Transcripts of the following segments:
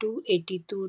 282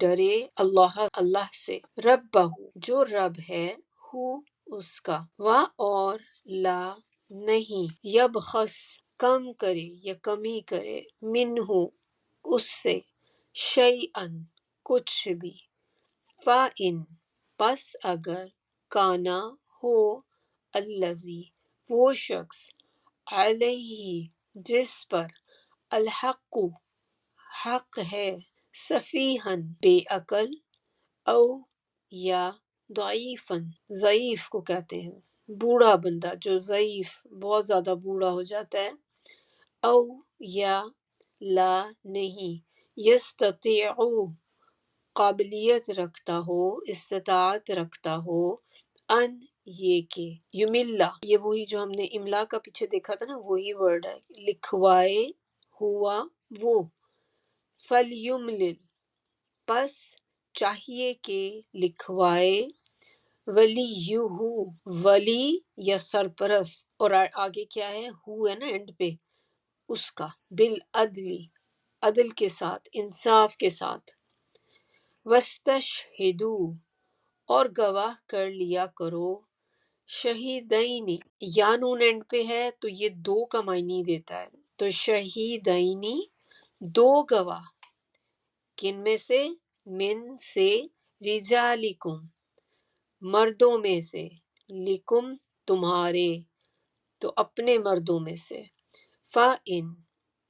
ڈرے اللہ سے، ربہ جو رب ہے، ہو اس کا، اور لا نہیں، یبخس کم کرے یا کمی کرے، منہ اس سے، شیئن کچھ بھی، فَإِن پس اگر، کانا ہو، الذی وہ شخص، علیہ جس پر، الحق حق ہے، سفیہن بے عقل، او یا ضعیفن ضعیف کو کہتے ہیں، بوڑھا بندہ جو ضعیف بہت زیادہ بوڑھا ہو جاتا ہے، او یا لا نہیں، یستطیعو قابلیت رکھتا ہو، استطاعت رکھتا ہو، ان یہ کہ، یملا یہ وہی جو ہم نے املا کا پیچھے دیکھا تھا نا، وہی ورڈ ہے، لکھوائے ہوا وہ، فلیملل پس چاہیے کہ لکھوائے، ولیہ ولی یا سرپرست، اور آگے کیا ہے، ہو ہے نا اینڈ پہ، اس کا، بالعدل عدل کے ساتھ، انصاف کے ساتھ، وَاسْتَشْهِدُوا اور گواہ کر لیا کرو، شہیدینی یا نون اینڈ پہ ہے تو یہ دو کا معنی دیتا ہے، تو شہیدینی دو گواہ، کن میں سے، من سے، رجالکم مردوں میں سے، لکم تمہارے، تو اپنے مردوں میں سے، فَإِن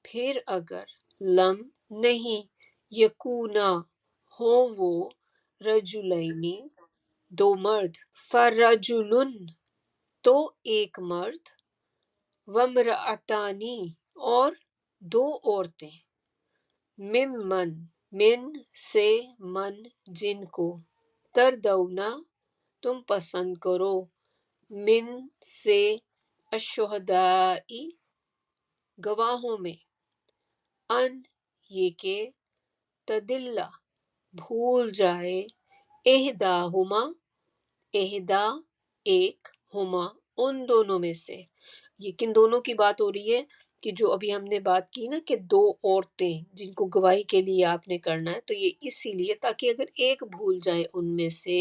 پھر اگر، لم نہیں، یکونا ہوں وہ، رجلینی دو مرد، فرجلن تو ایک مرد، وامرأتانی اور دو عورتیں، من سے، من جن کو، تردونا تم پسند کرو، من سے، الشہداء گواہوں میں، ان یہ کہ، تدلّ بھول جائے، احداہما احدا ایک، ہما ان دونوں میں سے، یہ کن دونوں کی بات ہو رہی ہے کہ جو ابھی ہم نے بات کی نا کہ دو عورتیں جن کو گواہی کے لیے آپ نے کرنا ہے، تو یہ اسی لیے تاکہ اگر ایک بھول جائے ان میں سے،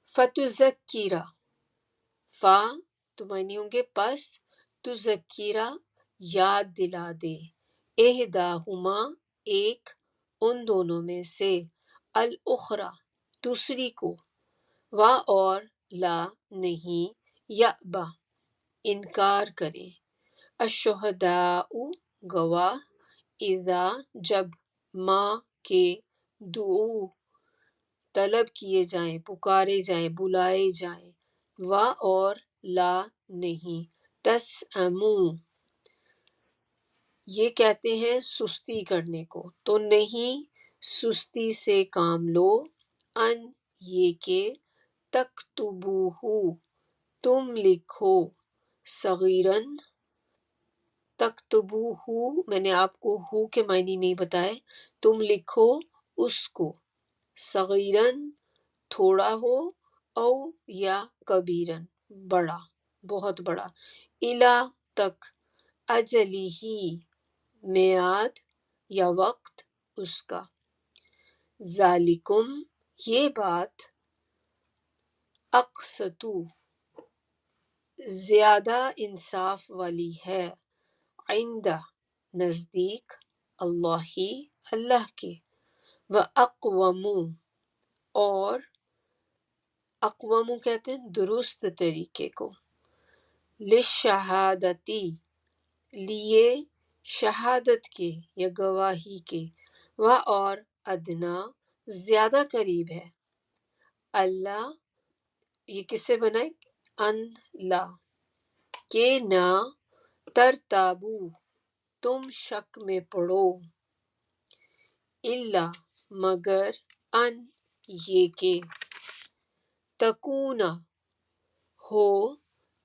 فتذکرہ فا تو معنی ہوں گے پس، تذکرہ یاد دلا دے، احداہما ایک، ان دونوں میں سے، الاخری دوسری کو، اور لا نہیں، یأبا انکار کرے، الشہداء گواہ، اذا جب، ما کے، دعو طلب کیے جائیں، پکارے جائیں، بلائے جائیں، اور لا نہیں، تسعموا یہ کہتے ہیں سستی کرنے کو، تو نہیں سستی سے کام لو، ان یہ کہ، تکتبوہ تم لکھو، صغیرن تکتبوہ میں نے آپ کو ہو کے معنی نہیں بتائے، تم لکھو اس کو، صغیرن تھوڑا ہو، او یا کبیرن بڑا بہت بڑا، الی تک، اجلی ہی میعاد یا وقت اس کا، ذالکم یہ بات، اقسطو زیادہ انصاف والی ہے، عند نزدیک، اللہ اللہ کے، واقوم اور اقوام کہتے ہیں درست طریقے کو، للشہادتی لیے شہادت کے یا گواہی کے، اور ادنا زیادہ قریب ہے، اللہ یہ کس سے بنا ہے، ان لا کہ نہ، ترتابو تم شک میں پڑو، الا مگر، ان یہ کہ، تکون ہو،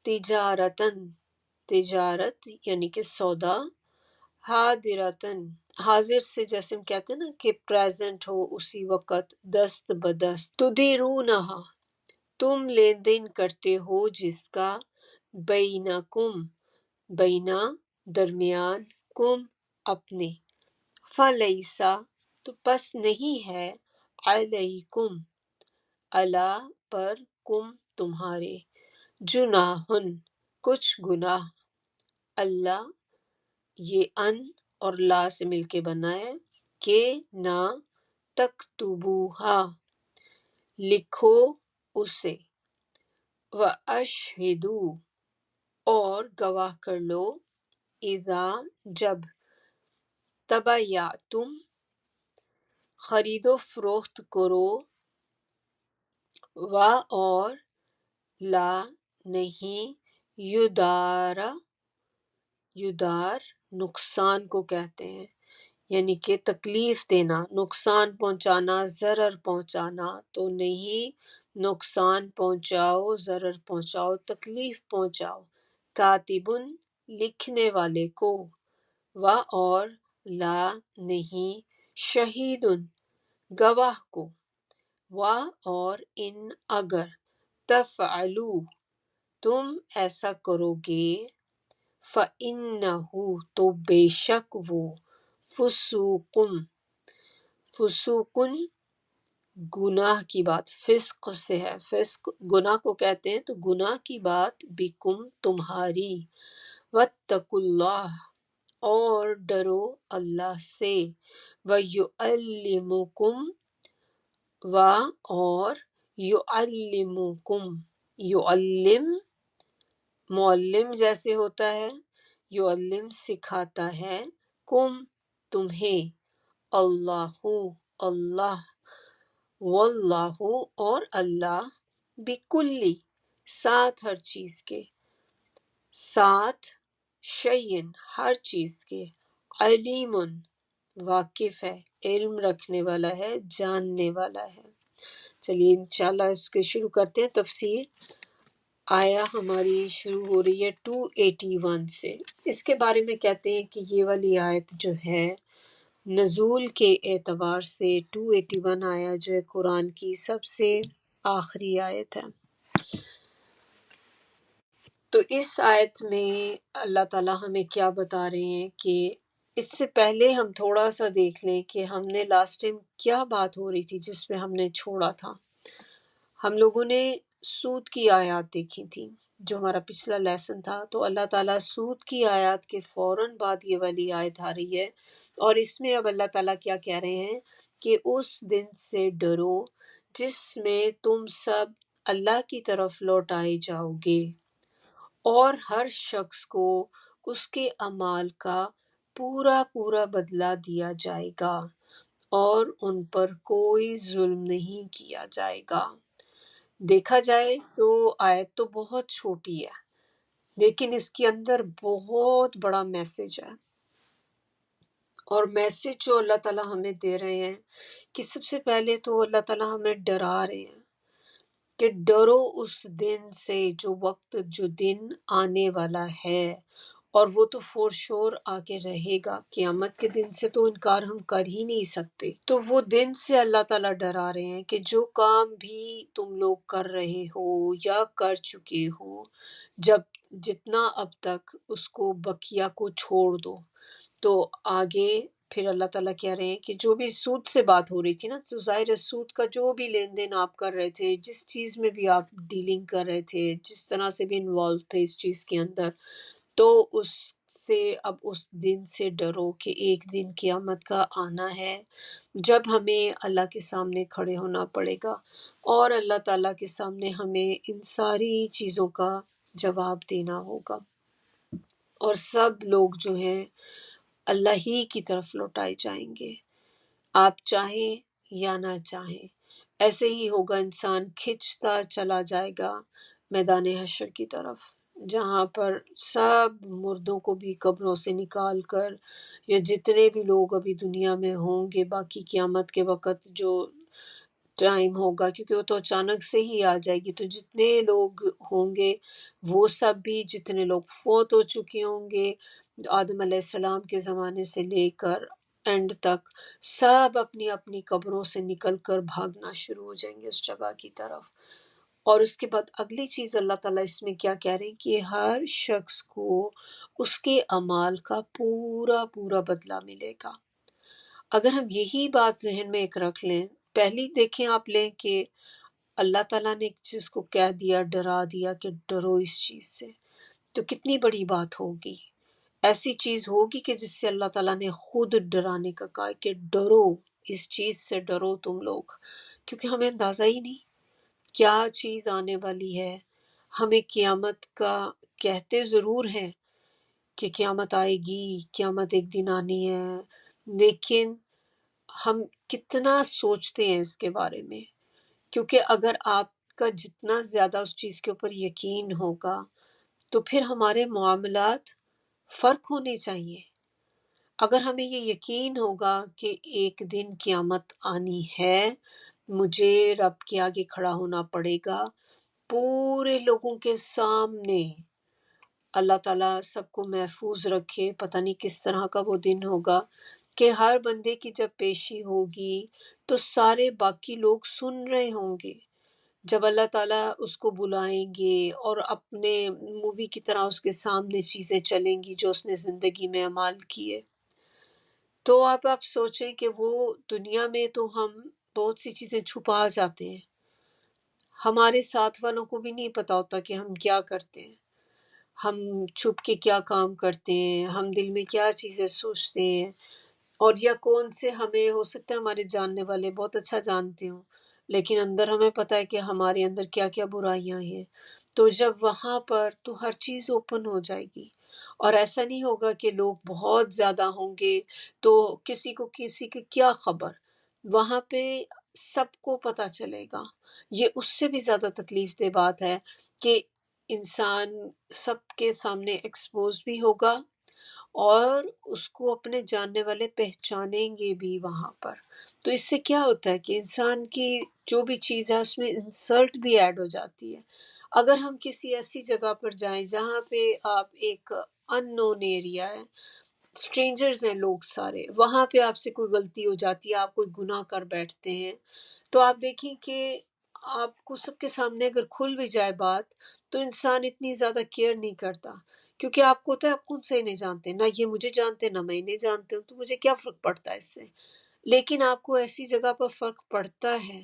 تجارتن تجارت یعنی کہ سودا، حاضرتن حاضر سے جیسے ہم کہتے ہیں نا کہ پریزنٹ ہو اسی وقت، دست بدست، تدیرونہا تم لین دین کرتے ہو جس کا، بینکم بینا درمیان، کم اپنے، فلیسا تو پس نہیں ہے علیکم اللہ پر کم تمہارے جناحن کچھ گناہ اللہ یہ ان اور لا سے مل کے بنا ہے کہ نہ تکتبوہا لکھو اسے واشہدو اور گواہ کر لو اذا جب تبایعتم خرید و فروخت کرو و اور لا نہیں یدار نقصان کو کہتے ہیں، یعنی کہ تکلیف دینا، نقصان پہنچانا، ضرر پہنچانا، تو نہیں نقصان پہنچاؤ، ضرر پہنچاؤ، تکلیف پہنچاؤ کاتبن لکھنے والے کو و اور لا نہیں شہیدن گواہ کو و اور ان اگر تفعلو تم ایسا کرو گے فَإِنَّهُ تو بے شک وہ فسوقن گناہ کی بات، فسق سے ہے، فسق گناہ کو کہتے ہیں، تو گناہ کی بات بکم تمہاری واتقوا اللہ اور ڈرو اللہ سے وَيُعَلِّمُكُمْ و اور یعلمکم یعلم معلم جیسے ہوتا ہے، یعلم سکھاتا ہے، کم تمہیں اللہ اللہ واللہ اور اللہ بکلی ساتھ ہر چیز کے، ساتھ شیئن ہر چیز کے، علیم واقف ہے، علم رکھنے والا ہے، جاننے والا ہے۔ چلیے انشاءاللہ اس کے شروع کرتے ہیں تفسیر۔ آیا ہماری شروع ہو رہی ہے 281 سے۔ اس کے بارے میں کہتے ہیں کہ یہ والی آیت جو ہے نزول کے اعتبار سے 281 آیا جو ہے قرآن کی سب سے آخری آیت ہے۔ تو اس آیت میں اللہ تعالیٰ ہمیں کیا بتا رہے ہیں کہ اس سے پہلے ہم تھوڑا سا دیکھ لیں کہ ہم نے لاسٹ ٹائم کیا بات ہو رہی تھی جس پہ ہم نے چھوڑا تھا۔ ہم لوگوں نے سود کی آیات دیکھی تھی جو ہمارا پچھلا لیسن تھا، تو اللہ تعالیٰ سود کی آیات کے فوراً بعد یہ والی آیت آ رہی ہے، اور اس میں اب اللہ تعالیٰ کیا کہہ رہے ہیں کہ اس دن سے ڈرو جس میں تم سب اللہ کی طرف لوٹائے جاؤ گے، اور ہر شخص کو اس کے اعمال کا پورا پورا بدلہ دیا جائے گا، اور ان پر کوئی ظلم نہیں کیا جائے گا۔ دیکھا جائے تو آیت تو بہت چھوٹی ہے، لیکن اس کے اندر بہت بڑا میسج ہے، اور میسج جو اللہ تعالیٰ ہمیں دے رہے ہیں کہ سب سے پہلے تو اللہ تعالیٰ ہمیں ڈرا رہے ہیں کہ ڈرو اس دن سے، جو وقت جو دن آنے والا ہے، اور وہ تو فور شور آگے رہے گا، قیامت کے دن سے تو انکار ہم کر ہی نہیں سکتے۔ تو وہ دن سے اللہ تعالیٰ ڈرا رہے ہیں کہ جو کام بھی تم لوگ کر رہے ہو یا کر چکے ہو، جب جتنا اب تک اس کو بقیہ کو چھوڑ دو، تو آگے پھر اللہ تعالیٰ کہہ رہے ہیں کہ جو بھی سود سے بات ہو رہی تھی نا، تو ظاہر ہے سود کا جو بھی لین دین آپ کر رہے تھے، جس چیز میں بھی آپ ڈیلنگ کر رہے تھے، جس طرح سے بھی انوالو تھے اس چیز کے اندر، تو اس سے اب اس دن سے ڈرو کہ ایک دن قیامت کا آنا ہے جب ہمیں اللہ کے سامنے کھڑے ہونا پڑے گا، اور اللہ تعالیٰ کے سامنے ہمیں ان ساری چیزوں کا جواب دینا ہوگا، اور سب لوگ جو ہیں اللہ ہی کی طرف لوٹائے جائیں گے، آپ چاہیں یا نہ چاہیں۔ ایسے ہی ہوگا، انسان کھنچتا چلا جائے گا میدان حشر کی طرف، جہاں پر سب مردوں کو بھی قبروں سے نکال کر، یا جتنے بھی لوگ ابھی دنیا میں ہوں گے باقی قیامت کے وقت جو ٹائم ہوگا، کیونکہ وہ تو اچانک سے ہی آ جائے گی، تو جتنے لوگ ہوں گے وہ سب بھی، جتنے لوگ فوت ہو چکے ہوں گے آدم علیہ السلام کے زمانے سے لے کر اینڈ تک، سب اپنی اپنی قبروں سے نکل کر بھاگنا شروع ہو جائیں گے اس جگہ کی طرف۔ اور اس کے بعد اگلی چیز اللہ تعالیٰ اس میں کیا کہہ رہے ہیں کہ ہر شخص کو اس کے اعمال کا پورا پورا بدلہ ملے گا۔ اگر ہم یہی بات ذہن میں ایک رکھ لیں، پہلی دیکھیں آپ لیں کہ اللہ تعالیٰ نے ایک چیز کو کہہ دیا، ڈرا دیا کہ ڈرو اس چیز سے، تو کتنی بڑی بات ہوگی۔ ایسی چیز ہوگی کہ جس سے اللہ تعالیٰ نے خود ڈرانے کا کہا کہ ڈرو، اس چیز سے ڈرو تم لوگ، کیونکہ ہمیں اندازہ ہی نہیں کیا چیز آنے والی ہے۔ ہمیں قیامت کا کہتے ضرور ہیں کہ قیامت آئے گی، قیامت ایک دن آنی ہے، لیکن ہم کتنا سوچتے ہیں اس کے بارے میں؟ کیونکہ اگر آپ کا جتنا زیادہ اس چیز کے اوپر یقین ہوگا تو پھر ہمارے معاملات فرق ہونے چاہیے۔ اگر ہمیں یہ یقین ہوگا کہ ایک دن قیامت آنی ہے، مجھے رب کے آگے کھڑا ہونا پڑے گا، پورے لوگوں کے سامنے، اللہ تعالیٰ سب کو محفوظ رکھے، پتہ نہیں کس طرح کا وہ دن ہوگا کہ ہر بندے کی جب پیشی ہوگی تو سارے باقی لوگ سن رہے ہوں گے، جب اللہ تعالیٰ اس کو بلائیں گے اور اپنے مووی کی طرح اس کے سامنے چیزیں چلیں گی جو اس نے زندگی میں اعمال کیے۔ تو اب آپ سوچیں کہ وہ دنیا میں تو ہم بہت سی چیزیں چھپا جاتے ہیں، ہمارے ساتھ والوں کو بھی نہیں پتا ہوتا کہ ہم کیا کرتے ہیں، ہم چھپ کے کیا کام کرتے ہیں، ہم دل میں کیا چیزیں سوچتے ہیں، اور یا کون سے ہمیں ہو سکتا ہے ہمارے جاننے والے بہت اچھا جانتے ہوں، لیکن اندر ہمیں پتہ ہے کہ ہمارے اندر کیا کیا برائیاں ہیں۔ تو جب وہاں پر تو ہر چیز اوپن ہو جائے گی، اور ایسا نہیں ہوگا کہ لوگ بہت زیادہ ہوں گے تو کسی کو کسی کی کیا خبر، وہاں پہ سب کو پتہ چلے گا۔ یہ اس سے بھی زیادہ تکلیف دہ بات ہے کہ انسان سب کے سامنے ایکسپوز بھی ہوگا اور اس کو اپنے جاننے والے پہچانیں گے بھی وہاں پر۔ تو اس سے کیا ہوتا ہے کہ انسان کی جو بھی چیز ہے اس میں انسلٹ بھی ایڈ ہو جاتی ہے۔ اگر ہم کسی ایسی جگہ پر جائیں جہاں پہ آپ ایک ان نون ایریا ہے، اسٹرینجرز ہیں لوگ سارے، وہاں پہ آپ سے کوئی غلطی ہو جاتی ہے، آپ کوئی گناہ کر بیٹھتے ہیں، تو آپ دیکھیں کہ آپ کو سب کے سامنے اگر کھل بھی جائے بات تو انسان اتنی زیادہ کیئر نہیں کرتا، کیونکہ آپ کو ہوتا ہے آپ کون سے نہیں جانتے، نہ یہ مجھے جانتے نہ میں انہیں جانتے ہوں، تو مجھے کیا فرق پڑتا ہے اس سے۔ لیکن آپ کو ایسی جگہ پر فرق پڑتا ہے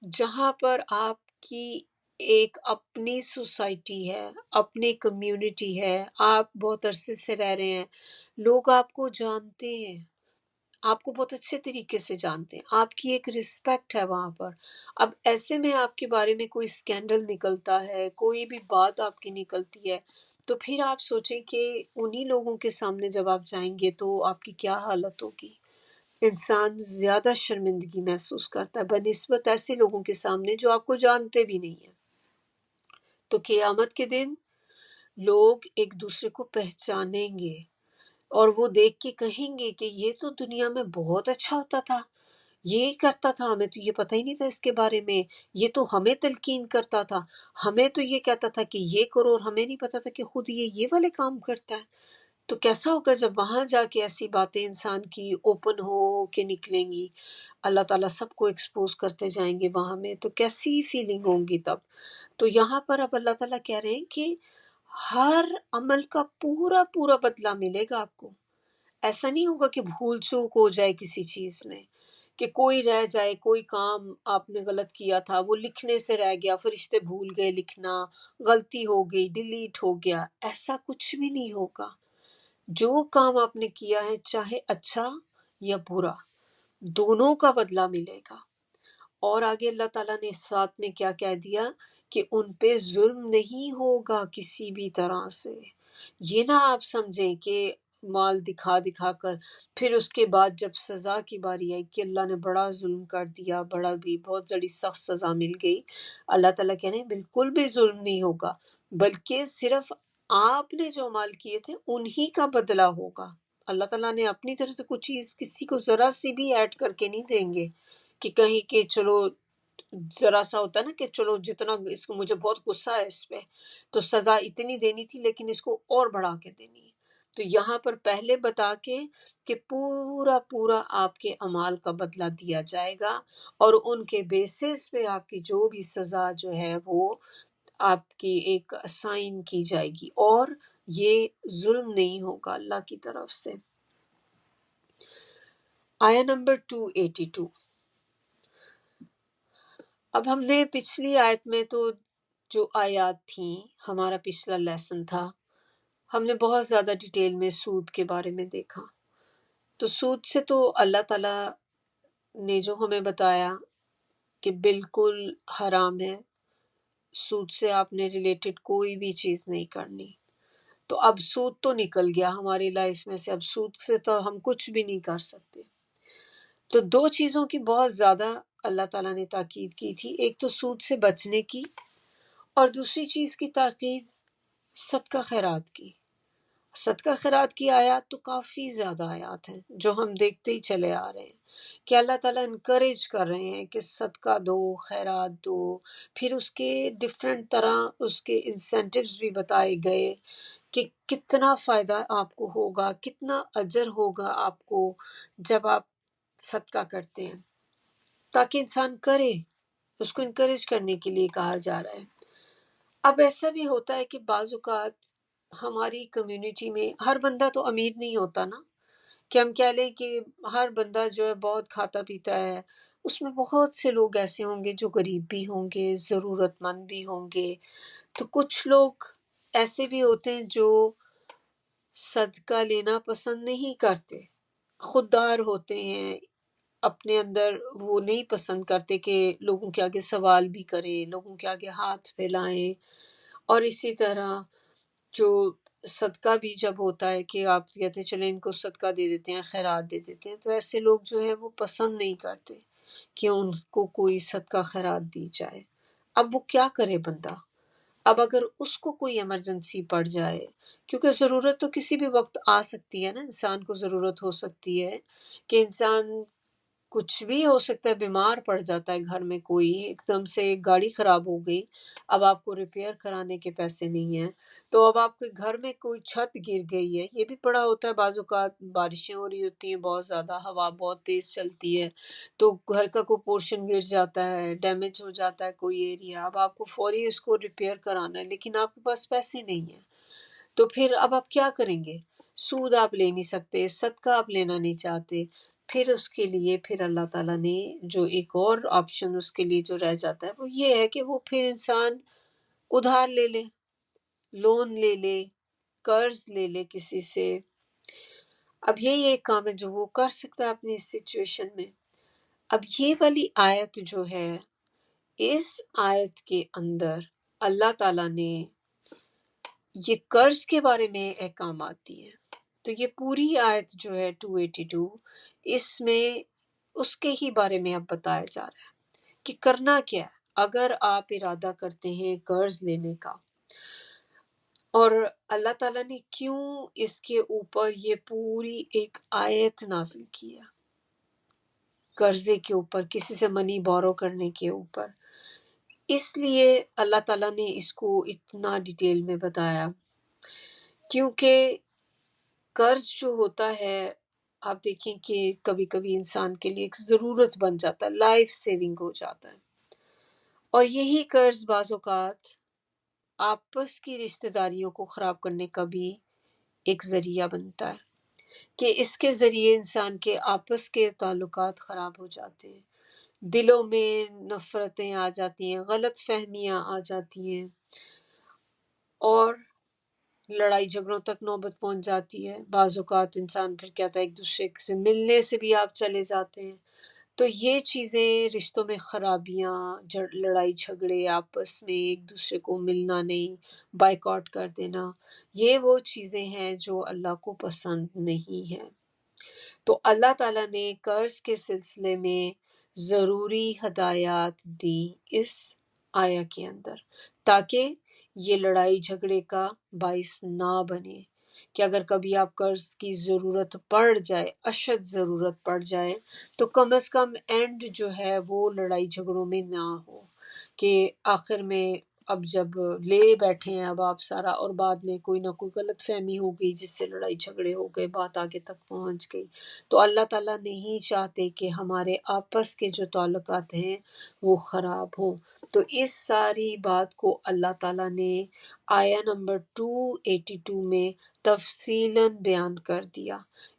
جہاں پر آپ کی ایک اپنی سوسائٹی ہے، اپنی کمیونٹی ہے، آپ بہت عرصے سے رہ رہے ہیں، لوگ آپ کو جانتے ہیں، آپ کو بہت اچھے طریقے سے جانتے ہیں، آپ کی ایک رسپیکٹ ہے وہاں پر۔ اب ایسے میں آپ کے بارے میں کوئی سکینڈل نکلتا ہے، کوئی بھی بات آپ کی نکلتی ہے، تو پھر آپ سوچیں کہ انہی لوگوں کے سامنے جب آپ جائیں گے تو آپ کی کیا حالت ہوگی۔ انسان زیادہ شرمندگی محسوس کرتا ہے بنسبت ایسے لوگوں کے سامنے جو آپ کو جانتے بھی نہیں ہیں۔ تو قیامت کے دن لوگ ایک دوسرے کو پہچانیں گے اور وہ دیکھ کے کہیں گے کہ یہ تو دنیا میں بہت اچھا ہوتا تھا، یہ کرتا تھا، ہمیں تو یہ پتہ ہی نہیں تھا اس کے بارے میں، یہ تو ہمیں تلقین کرتا تھا، ہمیں تو یہ کہتا تھا کہ یہ کرو، اور ہمیں نہیں پتا تھا کہ خود یہ والے کام کرتا ہے۔ تو کیسا ہوگا جب وہاں جا کے ایسی باتیں انسان کی اوپن ہو کے نکلیں گی، اللہ تعالیٰ سب کو ایکسپوز کرتے جائیں گے وہاں میں، تو کیسی فیلنگ ہوں گی تب۔ تو یہاں پر اب اللہ تعالیٰ کہہ رہے ہیں کہ ہر عمل کا پورا پورا بدلہ ملے گا آپ کو۔ ایسا نہیں ہوگا کہ بھول چوک ہو جائے کسی چیز میں، کہ کوئی رہ جائے، کوئی کام آپ نے غلط کیا تھا وہ لکھنے سے رہ گیا، فرشتے بھول گئے لکھنا، غلطی ہو گئی ڈیلیٹ ہو گیا، ایسا کچھ بھی نہیں ہوگا۔ جو کام آپ نے کیا ہے چاہے اچھا یا برا، دونوں کا بدلہ ملے گا۔ اور آگے اللہ تعالیٰ نے ساتھ میں کیا کہہ دیا کہ ان پہ ظلم نہیں ہوگا کسی بھی طرح سے۔ یہ نہ آپ سمجھیں کہ مال دکھا دکھا کر پھر اس کے بعد جب سزا کی باری آئی کہ اللہ نے بڑا ظلم کر دیا، بڑا بھی بہت بڑی سخت سزا مل گئی، اللہ تعالیٰ کہہ رہے ہیں بالکل بھی ظلم نہیں ہوگا، بلکہ صرف آپ نے جو مال کیے تھے انہی کا بدلہ ہوگا۔ اللہ تعالیٰ نے اپنی طرف سے کچھ چیز کسی کو ذرا سی بھی ایڈ کر کے نہیں دیں گے کہ کہیں کہ چلو ذرا سا ہوتا ہے نا کہ چلو جتنا اس کو مجھے بہت غصہ ہے اس پہ تو سزا اتنی دینی تھی لیکن اس کو اور بڑھا کے دینی ہے۔ تو یہاں پر پہلے بتا کے کہ پورا پورا آپ کے اعمال کا بدلہ دیا جائے گا، اور ان کے بیسس پہ آپ کی جو بھی سزا جو ہے وہ آپ کی ایک اسائن کی جائے گی، اور یہ ظلم نہیں ہوگا اللہ کی طرف سے۔ آیا نمبر 282۔ اب ہم نے پچھلی آیت میں تو جو آیات تھیں، ہمارا پچھلا لیسن تھا، ہم نے بہت زیادہ ڈیٹیل میں سود کے بارے میں دیکھا۔ تو سود سے تو اللہ تعالیٰ نے جو ہمیں بتایا کہ بالکل حرام ہے، سود سے آپ نے ریلیٹڈ کوئی بھی چیز نہیں کرنی۔ تو اب سود تو نکل گیا ہماری لائف میں سے، اب سود سے تو ہم کچھ بھی نہیں کر سکتے۔ تو دو چیزوں کی بہت زیادہ اللہ تعالیٰ نے تاکید کی تھی، ایک تو سود سے بچنے کی، اور دوسری چیز کی تاکید صدقہ خیرات کی۔ صدقہ خیرات کی آیات تو کافی زیادہ آیات ہیں جو ہم دیکھتے ہی چلے آ رہے ہیں کہ اللہ تعالیٰ انکریج کر رہے ہیں کہ صدقہ دو، خیرات دو۔ پھر اس کے ڈفرینٹ طرح اس کے انسینٹیوز بھی بتائے گئے کہ کتنا فائدہ آپ کو ہوگا، کتنا اجر ہوگا آپ کو جب آپ صدقہ کرتے ہیں، تاکہ انسان کرے، اس کو انکریج کرنے کے لیے کہا جا رہا ہے۔ اب ایسا بھی ہوتا ہے کہ بعض اوقات ہماری کمیونٹی میں ہر بندہ تو امیر نہیں ہوتا نا، کہ ہم کہہ لیں کہ ہر بندہ جو ہے بہت کھاتا پیتا ہے، اس میں بہت سے لوگ ایسے ہوں گے جو غریب بھی ہوں گے، ضرورت مند بھی ہوں گے۔ تو کچھ لوگ ایسے بھی ہوتے ہیں جو صدقہ لینا پسند نہیں کرتے، خوددار ہوتے ہیں، اپنے اندر وہ نہیں پسند کرتے کہ لوگوں کے آگے سوال بھی کریں، لوگوں کے آگے ہاتھ پھیلائیں۔ اور اسی طرح جو صدقہ بھی جب ہوتا ہے کہ آپ کہتے ہیں چلیں ان کو صدقہ دے دیتے ہیں، خیرات دے دیتے ہیں، تو ایسے لوگ جو ہے وہ پسند نہیں کرتے کہ ان کو کوئی صدقہ خیرات دی جائے۔ اب وہ کیا کرے بندہ؟ اب اگر اس کو کوئی ایمرجنسی پڑ جائے، کیونکہ ضرورت تو کسی بھی وقت آ سکتی ہے نا، انسان کو ضرورت ہو سکتی ہے کہ انسان کچھ بھی ہو سکتا ہے، بیمار پڑ جاتا ہے گھر میں، کوئی ایک دم سے گاڑی خراب ہو گئی، اب آپ کو ریپیئر کرانے کے پیسے نہیں ہیں، تو اب آپ کے گھر میں کوئی چھت گر گئی ہے، یہ بھی پڑا ہوتا ہے، بعض اوقات بارشیں ہو رہی ہوتی ہیں بہت زیادہ، ہوا بہت تیز چلتی ہے، تو گھر کا کوئی پورشن گر جاتا ہے، ڈیمیج ہو جاتا ہے کوئی ایریا، اب آپ کو فوری اس کو ریپیئر کرانا ہے، لیکن آپ کے پاس پیسے نہیں ہیں، تو پھر اب آپ کیا کریں گے؟ سود آپ لے نہیں سکتے، صدقہ آپ لینا نہیں چاہتے، پھر اس کے لیے پھر اللہ تعالیٰ نے جو ایک اور آپشن اس کے لیے جو رہ جاتا ہے وہ یہ ہے کہ وہ پھر انسان ادھار لے لے، لون لے لے، قرض لے لے کسی سے۔ اب یہی ایک کام ہے جو وہ کر سکتا ہے اپنی اس سچویشن میں۔ اب یہ والی آیت جو ہے، اس آیت کے اندر اللہ تعالیٰ نے یہ قرض کے بارے میں احکامات دیے ہیں۔ تو یہ پوری آیت جو ہے 282، اس میں اس کے ہی بارے میں اب بتایا جا رہا ہے کہ کرنا کیا ہے اگر آپ ارادہ کرتے ہیں قرض لینے کا، اور اللہ تعالیٰ نے کیوں اس کے اوپر یہ پوری ایک آیت نازل کی ہے، قرضے کے اوپر، کسی سے منی بورو کرنے کے اوپر۔ اس لیے اللہ تعالیٰ نے اس کو اتنا ڈیٹیل میں بتایا کیونکہ قرض جو ہوتا ہے، آپ دیکھیں کہ کبھی کبھی انسان کے لیے ایک ضرورت بن جاتا ہے، لائف سیونگ ہو جاتا ہے، اور یہی قرض بعض اوقات آپس کی رشتہ داریوں کو خراب کرنے کا بھی ایک ذریعہ بنتا ہے کہ اس کے ذریعے انسان کے آپس کے تعلقات خراب ہو جاتے ہیں، دلوں میں نفرتیں آ جاتی ہیں، غلط فہمیاں آ جاتی ہیں، اور لڑائی جھگڑوں تک نوبت پہنچ جاتی ہے۔ بعض اوقات انسان پھر کہتا ہے ایک دوسرے سے ملنے سے بھی آپ چلے جاتے ہیں۔ تو یہ چیزیں، رشتوں میں خرابیاں، لڑائی جھگڑے، آپس میں ایک دوسرے کو ملنا نہیں، بائیکاٹ کر دینا، یہ وہ چیزیں ہیں جو اللہ کو پسند نہیں ہیں۔ تو اللہ تعالیٰ نے قرض کے سلسلے میں ضروری ہدایات دی اس آیا کے اندر، تاکہ یہ لڑائی جھگڑے کا باعث نہ بنے، کہ اگر کبھی آپ قرض کی ضرورت پڑ جائے، اشد ضرورت پڑ جائے، تو کم از کم اینڈ جو ہے وہ لڑائی جھگڑوں میں نہ ہو، کہ آخر میں اب جب لے بیٹھے ہیں اب آپ سارا، اور بعد میں کوئی نہ کوئی غلط فہمی ہو گئی جس سے لڑائی جھگڑے ہو گئے، بات آگے تک پہنچ گئی۔ تو اللہ تعالیٰ نہیں چاہتے کہ ہمارے آپس کے جو تعلقات ہیں وہ خراب ہوں۔ تو اس ساری بات کو اللہ تعالیٰ نے آیا نمبر 282 میں تفصیلاً بیان کر دیا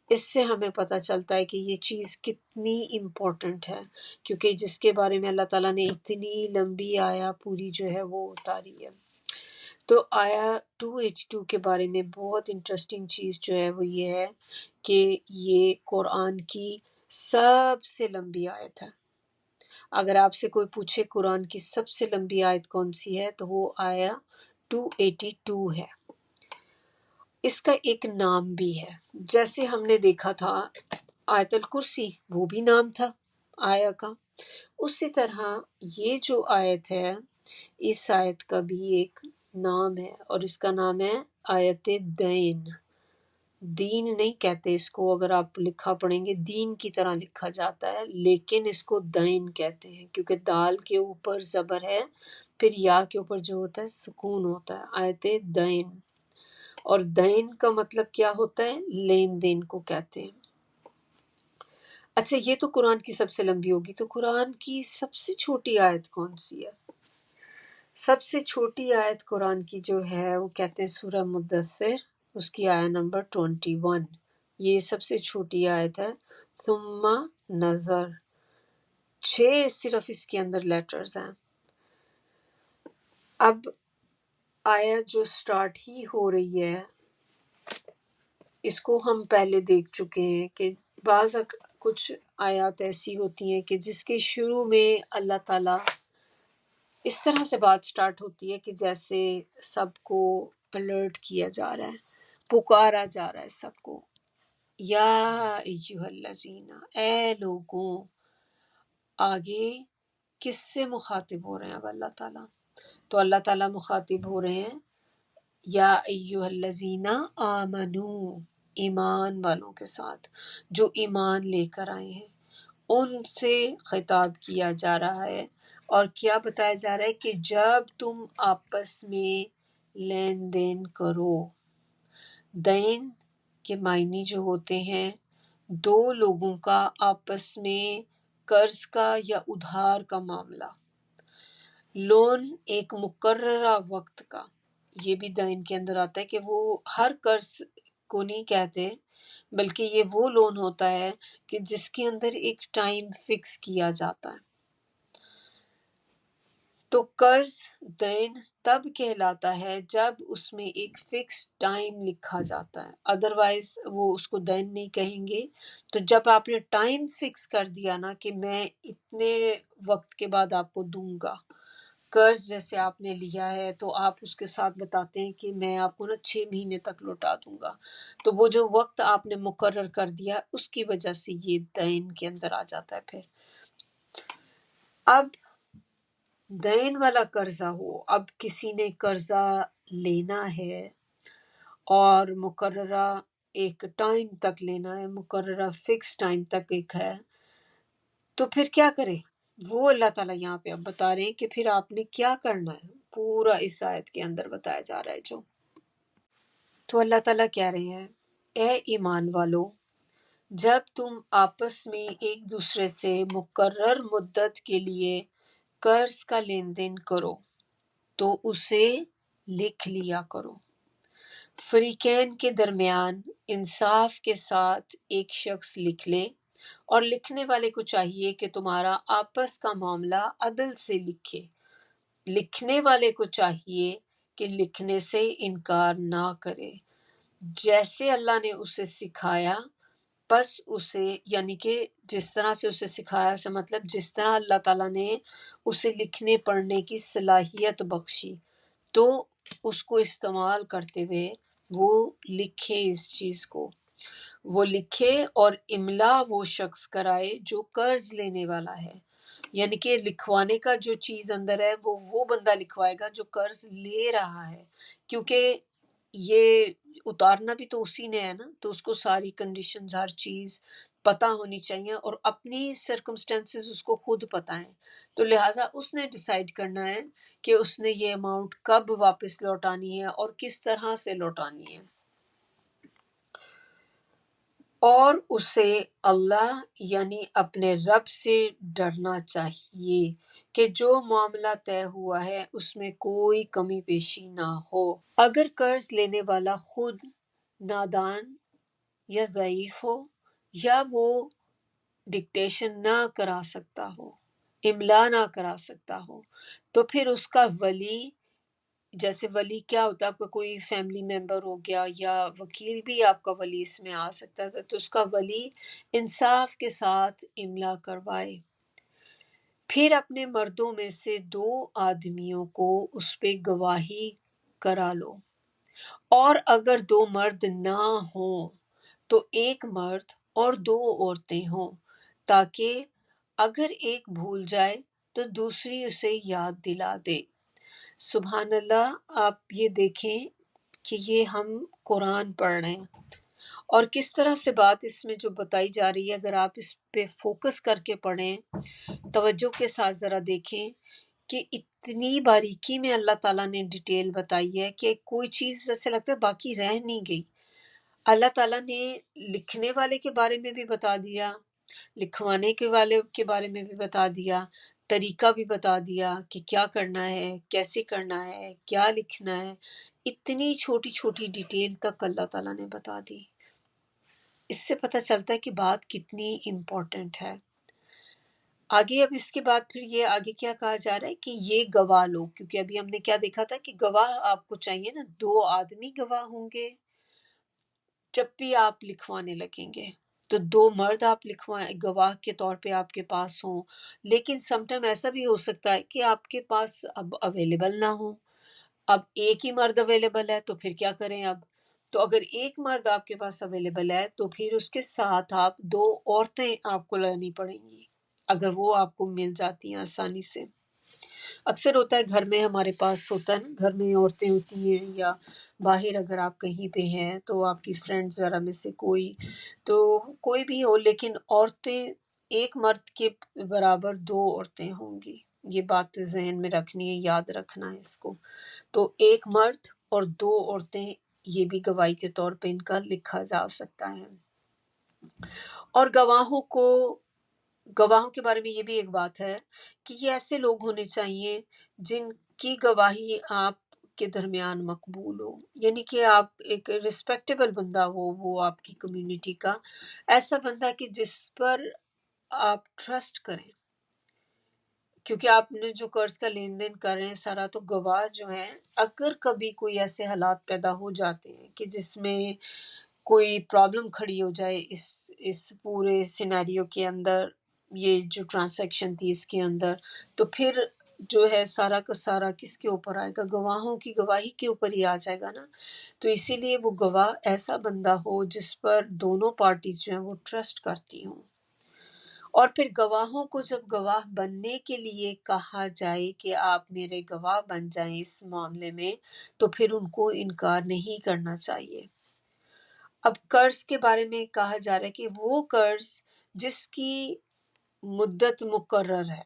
اس سے ہمیں پتہ چلتا ہے کہ یہ چیز کتنی امپورٹنٹ ہے، کیونکہ جس کے بارے میں اللہ تعالیٰ نے اتنی لمبی آیا پوری جو ہے وہ اتاری ہے۔ تو آیا 282 کے بارے میں بہت انٹرسٹنگ چیز جو ہے وہ یہ ہے کہ یہ قرآن کی سب سے لمبی آیت ہے۔ اگر آپ سے کوئی پوچھے قرآن کی سب سے لمبی آیت کون سی ہے تو وہ آیا 282 ہے۔ اس کا ایک نام بھی ہے، جیسے ہم نے دیکھا تھا آیت الکرسی، وہ بھی نام تھا آیا کا، اسی طرح یہ جو آیت ہے اس آیت کا بھی ایک نام ہے، اور اس کا نام ہے آیت دین۔ دین نہیں کہتے اس کو، اگر آپ لکھا پڑھیں گے دین کی طرح لکھا جاتا ہے، لیکن اس کو دین کہتے ہیں کیونکہ دال کے اوپر زبر ہے، پھر یا کے اوپر جو ہوتا ہے سکون ہوتا ہے، آیت دین۔ اور دین کا مطلب کیا ہوتا ہے؟ لین دین کو کہتے ہیں۔ اچھا، یہ تو قرآن کی سب سے لمبی ہوگی، تو قرآن کی سب سے چھوٹی آیت کون سی ہے؟ سب سے چھوٹی آیت قرآن کی جو ہے وہ کہتے ہیں سورہ مدثر، اس کی آیت نمبر 21، یہ سب سے چھوٹی آیت ہے۔ ثم نظر، 6 صرف اس کے اندر لیٹرز ہیں۔ اب آیت جو سٹارٹ ہی ہو رہی ہے اس کو ہم پہلے دیکھ چکے ہیں کہ بعض کچھ آیات ایسی ہوتی ہیں کہ جس کے شروع میں اللہ تعالیٰ اس طرح سے بات سٹارٹ ہوتی ہے کہ جیسے سب کو الرٹ کیا جا رہا ہے، پکارا جا رہا ہے سب کو، یا ایہا الذین، اے لوگوں۔ آگے کس سے مخاطب ہو رہے ہیں اب اللہ تعالیٰ؟ تو اللہ تعالیٰ مخاطب ہو رہے ہیں یا ایہا الذین آمنو، ایمان والوں کے ساتھ جو ایمان لے کر آئے ہیں، ان سے خطاب کیا جا رہا ہے۔ اور کیا بتایا جا رہا ہے کہ جب تم آپس میں لین دین کرو، دین کے معنی جو ہوتے ہیں دو لوگوں کا آپس میں قرض کا یا ادھار کا معاملہ، لون ایک مقررہ وقت کا، یہ بھی دین کے اندر آتا ہے کہ وہ ہر قرض کو نہیں کہتے، بلکہ یہ وہ لون ہوتا ہے کہ جس کے اندر ایک ٹائم فکس کیا جاتا ہے۔ تو قرض دین تب کہلاتا ہے جب اس میں ایک فکس ٹائم لکھا جاتا ہے، ادروائز وہ اس کو دین نہیں کہیں گے۔ تو جب آپ نے ٹائم فکس کر دیا نا کہ میں اتنے وقت کے بعد آپ کو دوں گا، قرض جیسے آپ نے لیا ہے تو آپ اس کے ساتھ بتاتے ہیں کہ میں آپ کو نا 6 مہینے تک لوٹا دوں گا، تو وہ جو وقت آپ نے مقرر کر دیا اس کی وجہ سے یہ دین کے اندر آ جاتا ہے۔ پھر اب دین والا قرضہ ہو، اب کسی نے قرضہ لینا ہے اور مقررہ ایک ٹائم تک لینا ہے، مقررہ فکس ٹائم تک ایک ہے، تو پھر کیا کرے؟ وہ اللہ تعالیٰ یہاں پہ اب بتا رہے ہیں کہ پھر آپ نے کیا کرنا ہے، پورا اس آیت کے اندر بتایا جا رہا ہے جو۔ تو اللہ تعالیٰ کہہ رہے ہیں اے ایمان والو، جب تم آپس میں ایک دوسرے سے مقرر مدت کے لیے قرض کا لین دین کرو تو اسے لکھ لیا کرو۔ فریقین کے درمیان انصاف کے ساتھ ایک شخص لکھ لے، اور لکھنے والے کو چاہیے کہ تمہارا آپس کا معاملہ عدل سے لکھے۔ لکھنے والے کو چاہیے کہ لکھنے سے انکار نہ کرے، جیسے اللہ نے اسے سکھایا، پس اسے، یعنی کہ جس طرح سے اسے سکھایا سے مطلب جس طرح اللہ تعالیٰ نے اسے لکھنے پڑھنے کی صلاحیت بخشی تو اس کو استعمال کرتے ہوئے وہ لکھے، اس چیز کو وہ لکھے، اور املا وہ شخص کرائے جو قرض لینے والا ہے، یعنی کہ لکھوانے کا جو چیز اندر ہے وہ بندہ لکھوائے گا جو قرض لے رہا ہے، کیونکہ یہ اتارنا بھی تو اسی نے ہے نا، تو اس کو ساری کنڈیشنز ہر چیز پتہ ہونی چاہیے، اور اپنی سرکمسٹینسز اس کو خود پتہ ہیں، تو لہٰذا اس نے ڈیسائیڈ کرنا ہے کہ اس نے یہ اماؤنٹ کب واپس لوٹانی ہے اور کس طرح سے لوٹانی ہے۔ اور اسے اللہ یعنی اپنے رب سے ڈرنا چاہیے کہ جو معاملہ طے ہوا ہے اس میں کوئی کمی بیشی نہ ہو۔ اگر قرض لینے والا خود نادان یا ضعیف ہو یا وہ ڈکٹیشن نہ کرا سکتا ہو، املا نہ کرا سکتا ہو، تو پھر اس کا ولی، جیسے ولی کیا ہوتا ہے، آپ کا کوئی فیملی ممبر ہو گیا یا وکیل بھی آپ کا ولی اس میں آ سکتا ہے، تو اس کا ولی انصاف کے ساتھ املا کروائے، پھر اپنے مردوں میں سے 2 آدمیوں کو اس پہ گواہی کرا لو، اور اگر 2 مرد نہ ہوں تو 1 مرد اور 2 عورتیں ہوں، تاکہ اگر ایک بھول جائے تو دوسری اسے یاد دلا دے۔ سبحان اللہ، آپ یہ دیکھیں کہ یہ ہم قرآن پڑھ رہے ہیں اور کس طرح سے بات اس میں جو بتائی جا رہی ہے، اگر آپ اس پہ فوکس کر کے پڑھیں، توجہ کے ساتھ ذرا دیکھیں کہ اتنی باریکی میں اللہ تعالیٰ نے ڈیٹیل بتائی ہے کہ کوئی چیز جیسے لگتا ہے باقی رہ نہیں گئی۔ اللہ تعالیٰ نے لکھنے والے کے بارے میں بھی بتا دیا، لکھوانے کے والے کے بارے میں بھی بتا دیا، طریقہ بھی بتا دیا کہ کیا کرنا ہے، کیسے کرنا ہے، کیا لکھنا ہے، اتنی چھوٹی چھوٹی ڈیٹیل تک اللہ تعالیٰ نے بتا دی۔ اس سے پتہ چلتا ہے کہ بات کتنی امپورٹنٹ ہے۔ آگے اب اس کے بعد پھر یہ آگے کیا کہا جا رہا ہے کہ یہ گواہ لوگ، کیونکہ ابھی ہم نے کیا دیکھا تھا کہ گواہ آپ کو چاہیے نا، 2 آدمی گواہ ہوں گے جب بھی آپ لکھوانے لگیں گے، تو 2 مرد آپ لکھوائیں گواہ کے طور پہ آپ کے پاس ہوں، لیکن سم ٹائم ایسا بھی ہو سکتا ہے کہ آپ کے پاس اب اویلیبل نہ ہوں، اب ایک ہی مرد اویلیبل ہے تو پھر کیا کریں اب؟ تو اگر ایک مرد آپ کے پاس اویلیبل ہے تو پھر اس کے ساتھ آپ 2 عورتیں آپ کو لانی پڑیں گی، اگر وہ آپ کو مل جاتی ہیں آسانی سے۔ اکثر ہوتا ہے گھر میں ہمارے پاس ہوتا ہے نا، گھر میں عورتیں ہوتی ہیں یا باہر اگر آپ کہیں پہ ہیں تو آپ کی فرینڈز وغیرہ میں سے کوئی، تو کوئی بھی ہو، لیکن عورتیں ایک مرد کے برابر 2 عورتیں ہوں گی، یہ بات ذہن میں رکھنی ہے، یاد رکھنا ہے اس کو۔ تو ایک مرد اور 2 عورتیں، یہ بھی گواہی کے طور پہ ان کا لکھا جا سکتا ہے۔ اور گواہوں کے بارے میں یہ بھی ایک بات ہے کہ یہ ایسے لوگ ہونے چاہیے جن کی گواہی آپ کے درمیان مقبول ہو، یعنی کہ آپ ایک رسپیکٹیبل بندہ ہو، وہ آپ کی کمیونٹی کا ایسا بندہ کہ جس پر آپ ٹرسٹ کریں، کیونکہ آپ نے جو قرض کا لین دین کر رہے ہیں سارا، تو گواہ جو ہیں اگر کبھی کوئی ایسے حالات پیدا ہو جاتے ہیں کہ جس میں کوئی پرابلم کھڑی ہو جائے اس پورے سینیریو کے اندر، یہ جو ٹرانزیکشن تھی اس کے اندر، تو پھر جو ہے سارا کا سارا کس کے اوپر آئے گا؟ گواہوں کی گواہی کے اوپر ہی آ جائے گا نا۔ تو اسی لیے وہ گواہ ایسا بندہ ہو جس پر دونوں پارٹیز جو ہیں وہ ٹرسٹ کرتی ہوں۔ اور پھر گواہوں کو جب گواہ بننے کے لیے کہا جائے کہ آپ میرے گواہ بن جائیں اس معاملے میں، تو پھر ان کو انکار نہیں کرنا چاہیے۔ اب قرض کے بارے میں کہا جا رہا ہے کہ وہ قرض جس کی مدت مقرر ہے،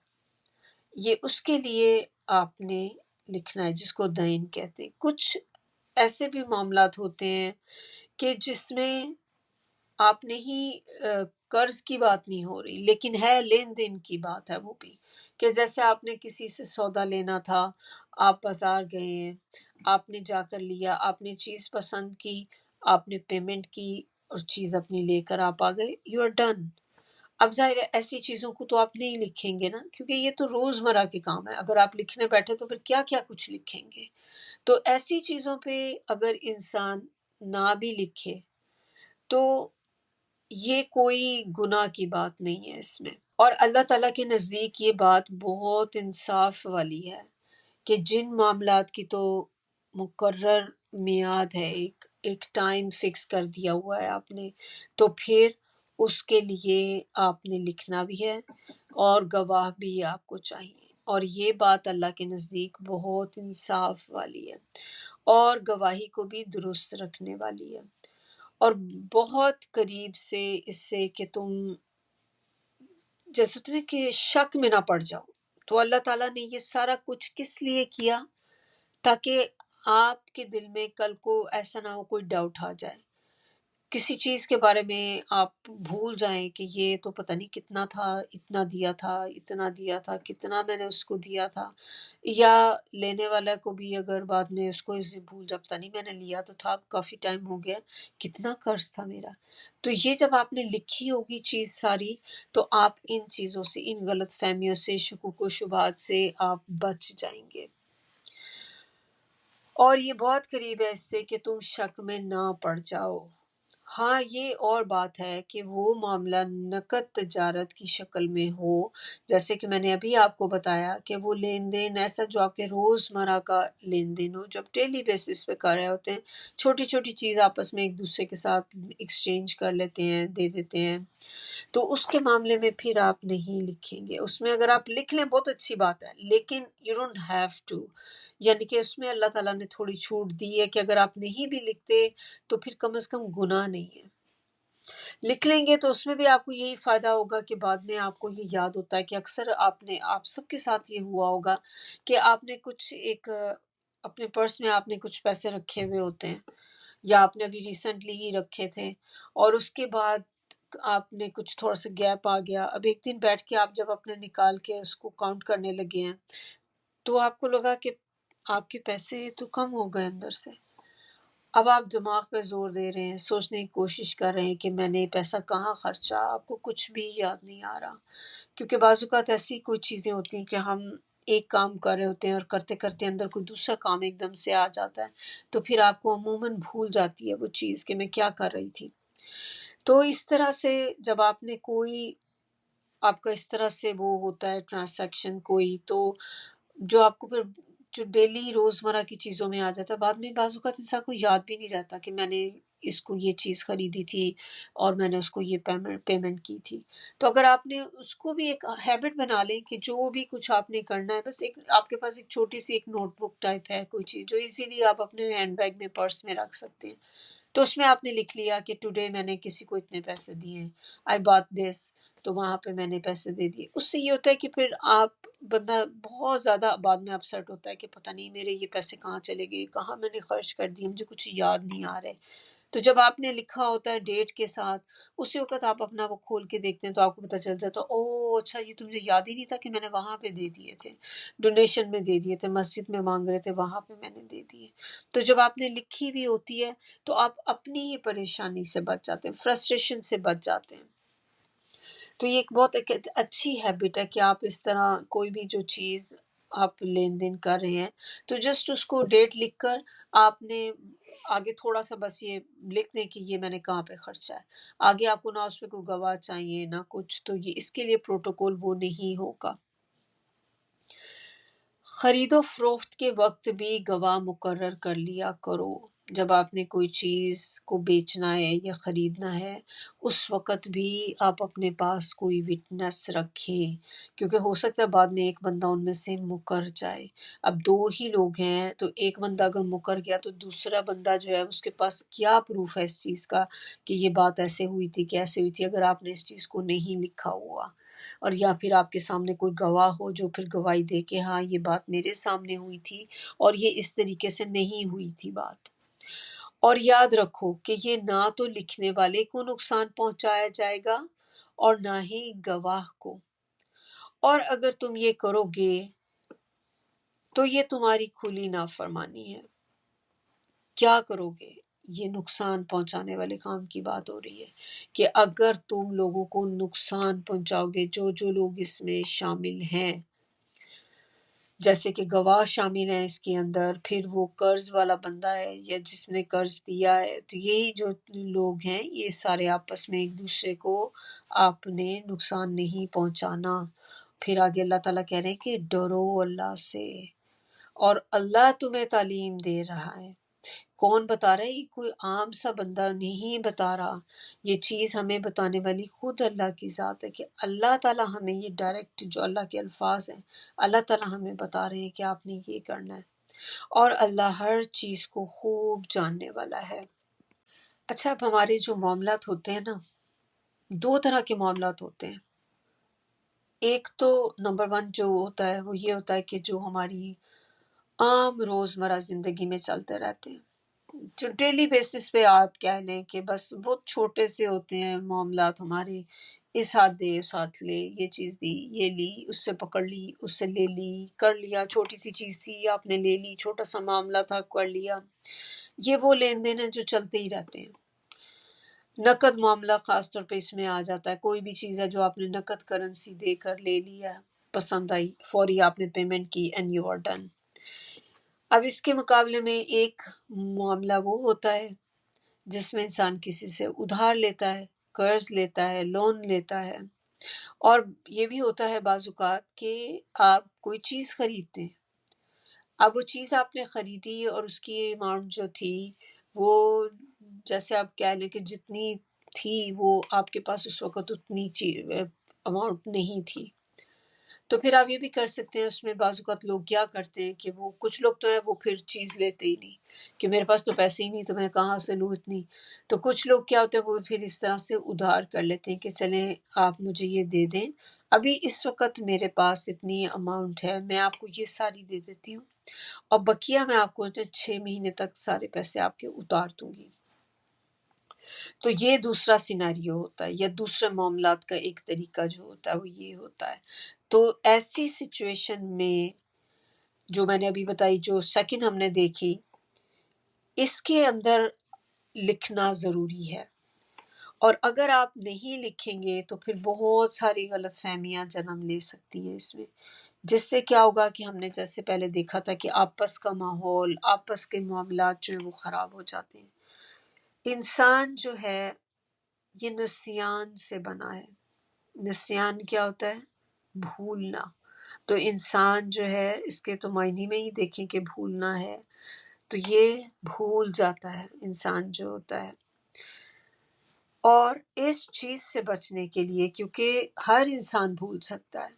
یہ اس کے لیے آپ نے لکھنا ہے، جس کو دین کہتے ہیں۔ کچھ ایسے بھی معاملات ہوتے ہیں کہ جس میں آپ نہیں قرض کی بات نہیں ہو رہی، لیکن ہے لین دین کی بات ہے، وہ بھی کہ جیسے آپ نے کسی سے سودا لینا تھا، آپ بازار گئے ہیں، آپ نے جا کر لیا، آپ نے چیز پسند کی، آپ نے پیمنٹ کی اور چیز اپنی لے کر آپ آ گئے، یو آر ڈن۔ اب ظاہر ہے ایسی چیزوں کو تو آپ نہیں لکھیں گے نا، کیونکہ یہ تو روزمرہ کے کام ہے، اگر آپ لکھنے بیٹھے تو پھر کیا کیا کچھ لکھیں گے۔ تو ایسی چیزوں پہ اگر انسان نہ بھی لکھے تو یہ کوئی گناہ کی بات نہیں ہے اس میں۔ اور اللہ تعالیٰ کے نزدیک یہ بات بہت انصاف والی ہے کہ جن معاملات کی تو مقرر میعاد ہے، ایک ٹائم فکس کر دیا ہوا ہے آپ نے، تو پھر اس کے لیے آپ نے لکھنا بھی ہے اور گواہ بھی آپ کو چاہیے، اور یہ بات اللہ کے نزدیک بہت انصاف والی ہے اور گواہی کو بھی درست رکھنے والی ہے، اور بہت قریب سے اس سے کہ تم جیسے تمہیں کہ شک میں نہ پڑ جاؤ۔ تو اللہ تعالیٰ نے یہ سارا کچھ کس لیے کیا؟ تاکہ آپ کے دل میں کل کو ایسا نہ ہو کوئی ڈاؤٹ آ جائے کسی چیز کے بارے میں آپ بھول جائیں کہ یہ تو پتہ نہیں کتنا تھا، اتنا دیا تھا، اتنا دیا تھا، کتنا میں نے اس کو دیا تھا، یا لینے والا کو بھی اگر بعد میں اس کو اسے بھول جائے پتہ نہیں میں نے لیا تو تھا کافی ٹائم ہو گیا، کتنا قرض تھا میرا. تو یہ جب آپ نے لکھی ہوگی چیز ساری تو آپ ان چیزوں سے، ان غلط فہمیوں سے، شکوک و شبہات سے آپ بچ جائیں گے. اور یہ بہت قریب ہے اس سے کہ تم شک میں نہ پڑ جاؤ. ہاں یہ اور بات ہے کہ وہ معاملہ نقد تجارت کی شکل میں ہو، جیسے کہ میں نے ابھی آپ کو بتایا کہ وہ لین دین ایسا جو آپ کے روزمرہ کا لین دین ہو، جب ڈیلی بیسس پہ کر رہے ہوتے ہیں، چھوٹی چھوٹی چیز آپس میں ایک دوسرے کے ساتھ ایکسچینج کر لیتے ہیں، دے دیتے ہیں، تو اس کے معاملے میں پھر آپ نہیں لکھیں گے. اس میں اگر آپ لکھ لیں بہت اچھی بات ہے، لیکن یو ڈونٹ ہیو ٹو، یعنی کہ اس میں اللہ تعالیٰ نے تھوڑی چھوٹ دی ہے کہ اگر آپ نہیں بھی لکھتے تو پھر کم از کم گناہ نہیں ہے. لکھ لیں گے تو اس میں بھی آپ کو یہی فائدہ ہوگا کہ بعد میں آپ کو یہ یاد ہوتا ہے کہ اکثر آپ سب کے ساتھ یہ ہوا ہوگا کہ آپ نے کچھ ایک اپنے پرس میں آپ نے کچھ پیسے رکھے ہوئے ہوتے ہیں، یا آپ نے ابھی ریسنٹلی ہی رکھے تھے، اور اس کے بعد آپ نے کچھ تھوڑا سا گیپ آ گیا، اب ایک دن بیٹھ کے آپ جب اپنے نکال کے اس کو کاؤنٹ کرنے لگے ہیں تو آپ کو لگا کہ آپ کے پیسے تو کم ہو گئے اندر سے. اب آپ دماغ پہ زور دے رہے ہیں، سوچنے کی کوشش کر رہے ہیں کہ میں نے پیسہ کہاں خرچا، آپ کو کچھ بھی یاد نہیں آ رہا. کیونکہ بعض اوقات ایسی کوئی چیزیں ہوتی ہیں کہ ہم ایک کام کر رہے ہوتے ہیں اور کرتے کرتے اندر کوئی دوسرا کام ایک دم سے آ جاتا ہے، تو پھر آپ کو عموماً بھول جاتی ہے وہ چیز کہ میں کیا کر رہی تھی. تو اس طرح سے جب آپ نے کوئی، آپ کا اس طرح سے وہ ہوتا ہے ٹرانزیکشن کوئی، تو جو آپ کو پھر جو ڈیلی روزمرہ کی چیزوں میں آ جاتا ہے، بعد میں بعض اوقات انسان کو یاد بھی نہیں رہتا کہ میں نے اس کو یہ چیز خریدی تھی اور میں نے اس کو یہ پیمنٹ کی تھی. تو اگر آپ نے اس کو بھی ایک ہیبٹ بنا لیں کہ جو بھی کچھ آپ نے کرنا ہے، بس ایک آپ کے پاس ایک چھوٹی سی ایک نوٹ بک ٹائپ ہے کوئی چیز جو ایزیلی آپ اپنے ہینڈ بیگ میں، پرس میں رکھ سکتے ہیں، تو اس میں آپ نے لکھ لیا کہ ٹوڈے میں نے کسی کو اتنے پیسے دیے ہیں، آئی بات دس، تو وہاں پہ میں نے پیسے دے دیے. اس سے یہ ہوتا ہے کہ پھر آپ بندہ بہت زیادہ بعد میں اپسیٹ ہوتا ہے کہ پتہ نہیں میرے یہ پیسے کہاں چلے گئے، کہاں میں نے خرچ کر دیے، مجھے کچھ یاد نہیں آ رہے. تو جب آپ نے لکھا ہوتا ہے ڈیٹ کے ساتھ، اسی وقت آپ اپنا وہ کھول کے دیکھتے ہیں تو آپ کو پتہ چل جاتا ہے او اچھا یہ تو مجھے یاد ہی نہیں تھا کہ میں نے وہاں پہ دے دیے تھے، ڈونیشن میں دے دیے تھے، مسجد میں مانگ رہے تھے وہاں پہ میں نے دے دیے. تو جب آپ نے لکھی بھی ہوتی ہے تو آپ اپنی پریشانی سے بچ جاتے ہیں، فرسٹریشن سے بچ جاتے ہیں. تو یہ ایک بہت ایک اچھی ہیبٹ ہے کہ آپ اس طرح کوئی بھی جو چیز آپ لین دین کر رہے ہیں تو جسٹ اس کو ڈیٹ لکھ کر آپ نے آگے تھوڑا سا بس یہ لکھ دیں کہ یہ میں نے کہاں پہ خرچا ہے. آگے آپ کو نہ اس پہ کوئی گواہ چاہیے نہ کچھ، تو یہ اس کے لیے پروٹوکول وہ نہیں ہوگا. خرید و فروخت کے وقت بھی گواہ مقرر کر لیا کرو. جب آپ نے کوئی چیز کو بیچنا ہے یا خریدنا ہے اس وقت بھی آپ اپنے پاس کوئی وٹنس رکھیں، کیونکہ ہو سکتا ہے بعد میں ایک بندہ ان میں سے مکر جائے. اب دو ہی لوگ ہیں تو ایک بندہ اگر مکر گیا تو دوسرا بندہ جو ہے اس کے پاس کیا پروف ہے اس چیز کا کہ یہ بات ایسے ہوئی تھی، کیسے ہوئی تھی، اگر آپ نے اس چیز کو نہیں لکھا ہوا، اور یا پھر آپ کے سامنے کوئی گواہ ہو جو پھر گواہی دے کہ ہاں یہ بات میرے سامنے ہوئی تھی اور یہ اس طریقے سے نہیں ہوئی تھی بات. اور یاد رکھو کہ یہ نہ تو لکھنے والے کو نقصان پہنچایا جائے گا اور نہ ہی گواہ کو. اور اگر تم یہ کرو گے تو یہ تمہاری کھلی نافرمانی ہے. کیا کرو گے؟ یہ نقصان پہنچانے والے کام کی بات ہو رہی ہے کہ اگر تم لوگوں کو نقصان پہنچاؤ گے، جو لوگ اس میں شامل ہیں، جیسے کہ گواہ شامل ہیں اس کے اندر، پھر وہ قرض والا بندہ ہے یا جس نے قرض دیا ہے، تو یہی جو لوگ ہیں یہ سارے آپس میں ایک دوسرے کو آپ نے نقصان نہیں پہنچانا. پھر آگے اللہ تعالیٰ کہہ رہے ہیں کہ ڈرو اللہ سے، اور اللہ تمہیں تعلیم دے رہا ہے. کون بتا رہا ہے؟ یہ کوئی عام سا بندہ نہیں بتا رہا، یہ چیز ہمیں بتانے والی خود اللہ کی ذات ہے کہ اللہ تعالیٰ ہمیں یہ ڈائریکٹ جو اللہ کے الفاظ ہیں اللہ تعالیٰ ہمیں بتا رہے ہیں کہ آپ نے یہ کرنا ہے، اور اللہ ہر چیز کو خوب جاننے والا ہے. اچھا اب ہمارے جو معاملات ہوتے ہیں نا، دو طرح کے معاملات ہوتے ہیں. ایک تو نمبر 1 جو ہوتا ہے وہ یہ ہوتا ہے کہ جو ہماری عام روزمرہ زندگی میں چلتے رہتے ہیں، جو ڈیلی بیسس پہ آپ کہہ لیں کہ بس بہت چھوٹے سے ہوتے ہیں معاملات ہمارے، اس ہاتھ دے اس ہاتھ لے، یہ چیز دی یہ لی، اس سے پکڑ لی اس سے لے لی، کر لیا، چھوٹی سی چیز تھی آپ نے لے لی، چھوٹا سا معاملہ تھا کر لیا۔ یہ وہ لین دین ہیں جو چلتے ہی رہتے ہیں۔ نقد معاملہ خاص طور پہ اس میں آ جاتا ہے، کوئی بھی چیز ہے جو آپ نے نقد کرنسی دے کر لے لیا، پسند آئی، فوری آپ نے پیمنٹ کی اینڈ یو آر ڈن۔ اب اس کے مقابلے میں ایک معاملہ وہ ہوتا ہے جس میں انسان کسی سے ادھار لیتا ہے، قرض لیتا ہے، لون لیتا ہے، اور یہ بھی ہوتا ہے بعض اوقات کہ آپ کوئی چیز خریدتے ہیں۔ اب وہ چیز آپ نے خریدی اور اس کی اماؤنٹ جو تھی وہ، جیسے آپ کہہ لیں کہ جتنی تھی وہ آپ کے پاس اس وقت اتنی اماؤنٹ نہیں تھی، تو پھر آپ یہ بھی کر سکتے ہیں۔ اس میں بعض اوقات لوگ کیا کرتے ہیں کہ وہ کچھ لوگ تو ہیں وہ پھر چیز لیتے ہی نہیں، کہ میرے پاس تو پیسے ہی نہیں تو میں کہاں سے لوں اتنی۔ تو کچھ لوگ کیا ہوتے ہیں وہ پھر اس طرح سے ادھار کر لیتے ہیں کہ چلیں آپ مجھے یہ دے دیں، ابھی اس وقت میرے پاس اتنی اماؤنٹ ہے، میں آپ کو یہ ساری دے دیتی ہوں اور بقیہ میں آپ کو 6 مہینے تک سارے پیسے آپ کے اتار دوں گی۔ تو یہ دوسرا سیناریو ہوتا ہے، یا دوسرے معاملات کا ایک طریقہ جو ہوتا ہے وہ یہ ہوتا ہے۔ تو ایسی سچویشن میں جو میں نے ابھی بتائی، جو سیکنڈ ہم نے دیکھی، اس کے اندر لکھنا ضروری ہے، اور اگر آپ نہیں لکھیں گے تو پھر بہت ساری غلط فہمیاں جنم لے سکتی ہیں اس میں، جس سے کیا ہوگا کہ ہم نے جیسے پہلے دیکھا تھا کہ آپس کا ماحول، آپس کے معاملات جو ہیں وہ خراب ہو جاتے ہیں۔ انسان جو ہے یہ نسیان سے بنا ہے۔ نسیان کیا ہوتا ہے؟ بھولنا۔ تو انسان جو ہے اس کے تو معنی میں ہی دیکھیں کہ بھولنا ہے، تو یہ بھول جاتا ہے انسان جو ہوتا ہے۔ اور اس چیز سے بچنے کے لیے، کیونکہ ہر انسان بھول سکتا ہے،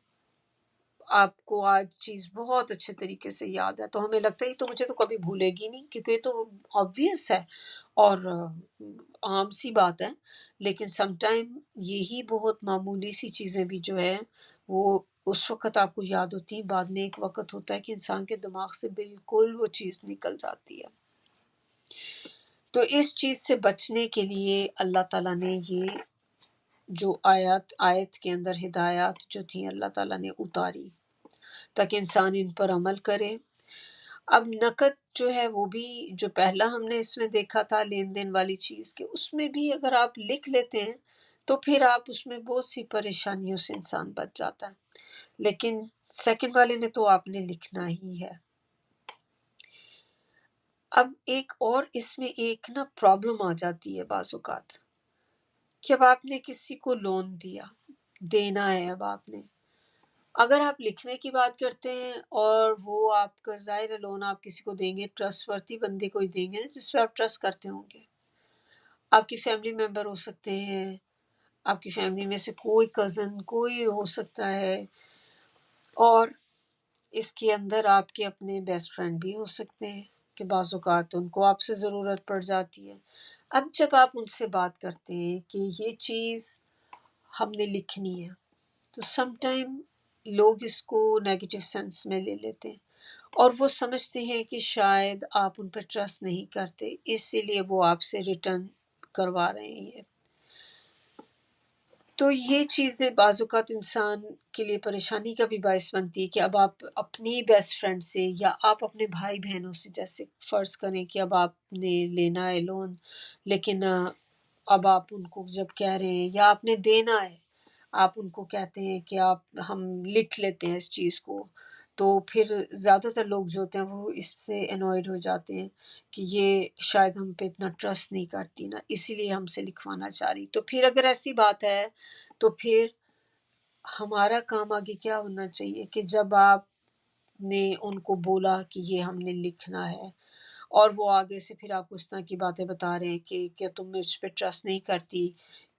آپ کو آج چیز بہت اچھے طریقے سے یاد ہے تو ہمیں لگتا ہے یہ تو مجھے تو کبھی بھولے گی نہیں، کیونکہ یہ تو آبویس ہے اور عام سی بات ہے، لیکن سم ٹائم یہی بہت معمولی سی چیزیں بھی جو ہے وہ اس وقت آپ کو یاد ہوتی ہیں، بعد میں ایک وقت ہوتا ہے کہ انسان کے دماغ سے بالکل وہ چیز نکل جاتی ہے۔ تو اس چیز سے بچنے کے لیے اللہ تعالیٰ نے یہ جو آیت کے اندر ہدایات جو تھیں اللہ تعالیٰ نے اتاری تاکہ انسان ان پر عمل کرے۔ اب نقد جو ہے وہ بھی جو پہلا ہم نے اس میں دیکھا تھا لین دین والی چیز، کہ اس میں بھی اگر آپ لکھ لیتے ہیں تو پھر آپ اس میں بہت سی پریشانیوں سے انسان بچ جاتا ہے، لیکن سیکنڈ والے میں تو آپ نے لکھنا ہی ہے۔ اب ایک اور اس میں ایک نا پرابلم آ جاتی ہے بعض اوقات، کہ اب آپ نے کسی کو لون دیا، دینا ہے، اب آپ نے، اگر آپ لکھنے کی بات کرتے ہیں اور وہ آپ کا ظاہر ہے لون آپ کسی کو دیں گے، ٹرسٹ ورتی بندے کو ہی دیں گے جس پہ آپ ٹرسٹ کرتے ہوں گے، آپ کی فیملی ممبر ہو سکتے ہیں، آپ کی فیملی میں سے کوئی کزن کوئی ہو سکتا ہے، اور اس کے اندر آپ کے اپنے بیسٹ فرینڈ بھی ہو سکتے ہیں کہ بعض اوقات ان کو آپ سے ضرورت پڑ جاتی ہے۔ اب جب آپ ان سے بات کرتے ہیں کہ یہ چیز ہم نے لکھنی ہے، تو سم ٹائم لوگ اس کو نیگیٹو سینس میں لے لیتے ہیں اور وہ سمجھتے ہیں کہ شاید آپ ان پہ ٹرسٹ نہیں کرتے، اسی لیے وہ آپ سے ریٹرن کروا رہے ہیں۔ تو یہ چیزیں بعض اوقات انسان کے لیے پریشانی کا بھی باعث بنتی ہے کہ اب آپ اپنی بیسٹ فرینڈ سے یا آپ اپنے بھائی بہنوں سے، جیسے فرض کریں کہ اب آپ نے لینا ہے لون، لیکن اب آپ ان کو جب کہہ رہے ہیں یا آپ نے دینا ہے، آپ ان کو کہتے ہیں کہ ہم لکھ لیتے ہیں اس چیز کو، تو پھر زیادہ تر لوگ جو ہوتے ہیں وہ اس سے انوائڈ ہو جاتے ہیں کہ یہ شاید ہم پہ اتنا ٹرسٹ نہیں کرتی نا، اسی لیے ہم سے لکھوانا چاہ رہی۔ تو پھر اگر ایسی بات ہے تو پھر ہمارا کام آگے کیا ہونا چاہیے کہ جب آپ نے ان کو بولا کہ یہ ہم نے لکھنا ہے اور وہ آگے سے پھر آپ کو اس طرح کی باتیں بتا رہے ہیں کہ کیا تم مجھ پہ ٹرسٹ نہیں کرتی،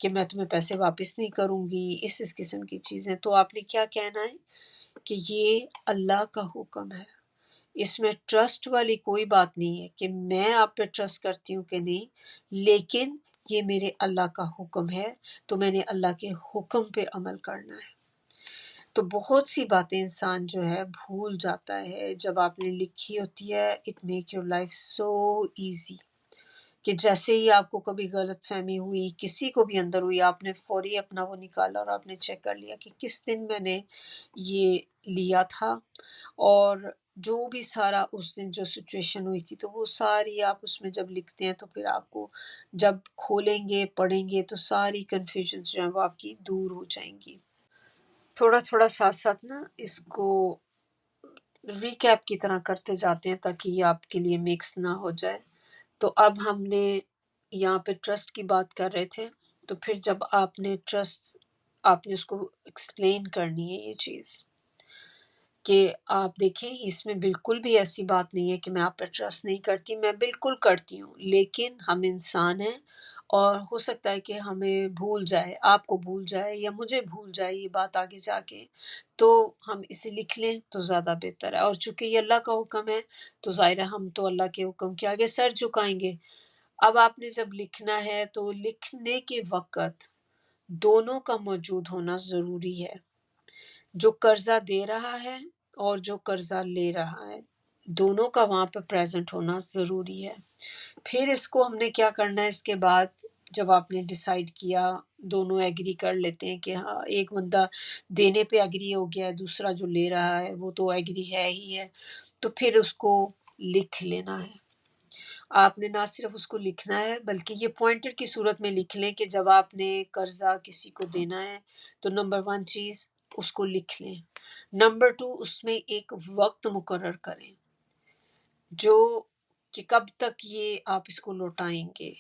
کہ میں تمہیں پیسے واپس نہیں کروں گی، اس قسم کی چیزیں، تو آپ نے کیا کہنا ہے کہ یہ اللہ کا حکم ہے، اس میں ٹرسٹ والی کوئی بات نہیں ہے کہ میں آپ پہ ٹرسٹ کرتی ہوں کہ نہیں، لیکن یہ میرے اللہ کا حکم ہے تو میں نے اللہ کے حکم پہ عمل کرنا ہے۔ تو بہت سی باتیں انسان جو ہے بھول جاتا ہے جب آپ نے لکھی ہوتی ہے، it make your life so easy. کہ جیسے ہی آپ کو کبھی غلط فہمی ہوئی، کسی کو بھی اندر ہوئی، آپ نے فوری اپنا وہ نکالا اور آپ نے چیک کر لیا کہ کس دن میں نے یہ لیا تھا، اور جو بھی سارا اس دن جو سچویشن ہوئی تھی تو وہ ساری آپ اس میں جب لکھتے ہیں تو پھر آپ کو جب کھولیں گے پڑھیں گے تو ساری کنفیوژنس جو ہیں وہ آپ کی دور ہو جائیں گی۔ تھوڑا تھوڑا ساتھ ساتھ نا اس کو ریکیپ کی طرح کرتے جاتے ہیں تاکہ یہ آپ کے لیے مکس نہ ہو جائے۔ تو اب ہم نے یہاں پہ ٹرسٹ کی بات کر رہے تھے، تو پھر جب آپ نے ٹرسٹ، آپ نے اس کو ایکسپلین کرنی ہے یہ چیز کہ آپ دیکھیں اس میں بالکل بھی ایسی بات نہیں ہے کہ میں آپ پہ ٹرسٹ نہیں کرتی، میں بالکل کرتی ہوں، لیکن ہم انسان ہیں اور ہو سکتا ہے کہ ہمیں بھول جائے، آپ کو بھول جائے یا مجھے بھول جائے یہ بات آگے جا کے، تو ہم اسے لکھ لیں تو زیادہ بہتر ہے۔ اور چونکہ یہ اللہ کا حکم ہے تو ظاہر ہے ہم تو اللہ کے حکم کے آگے سر جھکائیں گے۔ اب آپ نے جب لکھنا ہے تو لکھنے کے وقت دونوں کا موجود ہونا ضروری ہے، جو قرضہ دے رہا ہے اور جو قرضہ لے رہا ہے، دونوں کا وہاں پہ پریزنٹ ہونا ضروری ہے۔ پھر اس کو ہم نے کیا کرنا ہے، اس کے بعد جب آپ نے ڈیسائیڈ کیا، دونوں ایگری کر لیتے ہیں کہ ہاں ایک بندہ دینے پہ ایگری ہو گیا ہے، دوسرا جو لے رہا ہے وہ تو ایگری ہے ہی ہے، تو پھر اس کو لکھ لینا ہے۔ آپ نے نہ صرف اس کو لکھنا ہے بلکہ یہ پوائنٹر کی صورت میں لکھ لیں کہ جب آپ نے قرضہ کسی کو دینا ہے تو نمبر 1 چیز اس کو لکھ لیں، نمبر 2 اس میں ایک وقت مقرر کریں جو کہ کب تک یہ آپ اس کو لوٹائیں گے۔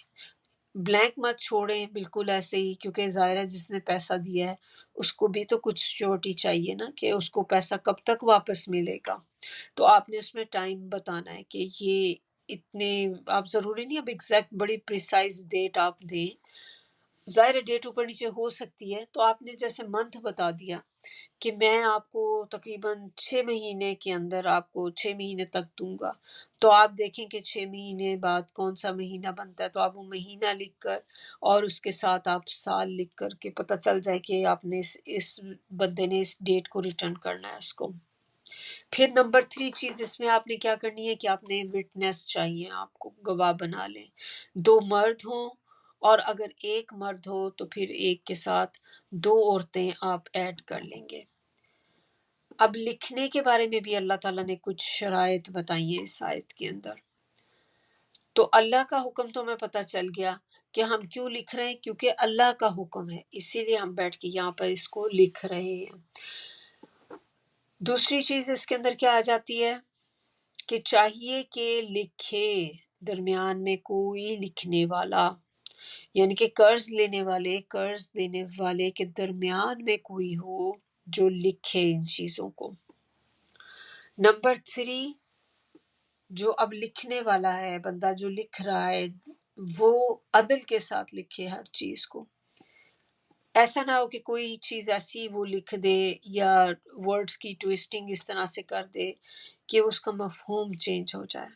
بلینک مت چھوڑیں بالکل ایسے ہی، کیونکہ ظاہر ہے جس نے پیسہ دیا ہے اس کو بھی تو کچھ شیورٹی چاہیے نا کہ اس کو پیسہ کب تک واپس ملے گا، تو آپ نے اس میں ٹائم بتانا ہے کہ یہ اتنے، آپ ضروری نہیں اب ایگزیکٹ بڑی پریسائز ڈیٹ آپ دیں، ظاہر ڈیٹ اوپر نیچے ہو سکتی ہے، تو آپ نے جیسے منتھ بتا دیا کہ میں آپ کو تقریباً 6 مہینے کے اندر آپ کو 6 مہینے تک دوں گا، تو آپ دیکھیں کہ 6 مہینے بعد کون سا مہینہ بنتا ہے، تو آپ وہ مہینہ لکھ کر اور اس کے ساتھ آپ سال لکھ کر کے پتہ چل جائے کہ آپ نے اس بندے نے اس ڈیٹ کو ریٹرن کرنا ہے اس کو۔ پھر نمبر 3 چیز اس میں آپ نے کیا کرنی ہے کہ آپ نے وٹنس چاہیے، آپ کو گواہ بنا لیں، 2 مرد ہوں اور اگر ایک مرد ہو تو پھر ایک کے ساتھ 2 عورتیں آپ ایڈ کر لیں گے۔ اب لکھنے کے بارے میں بھی اللہ تعالیٰ نے کچھ شرائط بتائی ہیں اس آیت کے اندر، تو اللہ کا حکم تو ہمیں پتہ چل گیا کہ ہم کیوں لکھ رہے ہیں، کیونکہ اللہ کا حکم ہے، اسی لیے ہم بیٹھ کے یہاں پر اس کو لکھ رہے ہیں۔ دوسری چیز اس کے اندر کیا آ جاتی ہے کہ چاہیے کہ لکھے درمیان میں کوئی لکھنے والا، یعنی کہ قرض لینے والے قرض دینے والے کے درمیان میں کوئی ہو جو لکھے ان چیزوں کو۔ نمبر 3 جو اب لکھنے والا ہے، بندہ جو لکھ رہا ہے وہ عدل کے ساتھ لکھے ہر چیز کو، ایسا نہ ہو کہ کوئی چیز ایسی وہ لکھ دے یا ورڈز کی ٹویسٹنگ اس طرح سے کر دے کہ اس کا مفہوم چینج ہو جائے،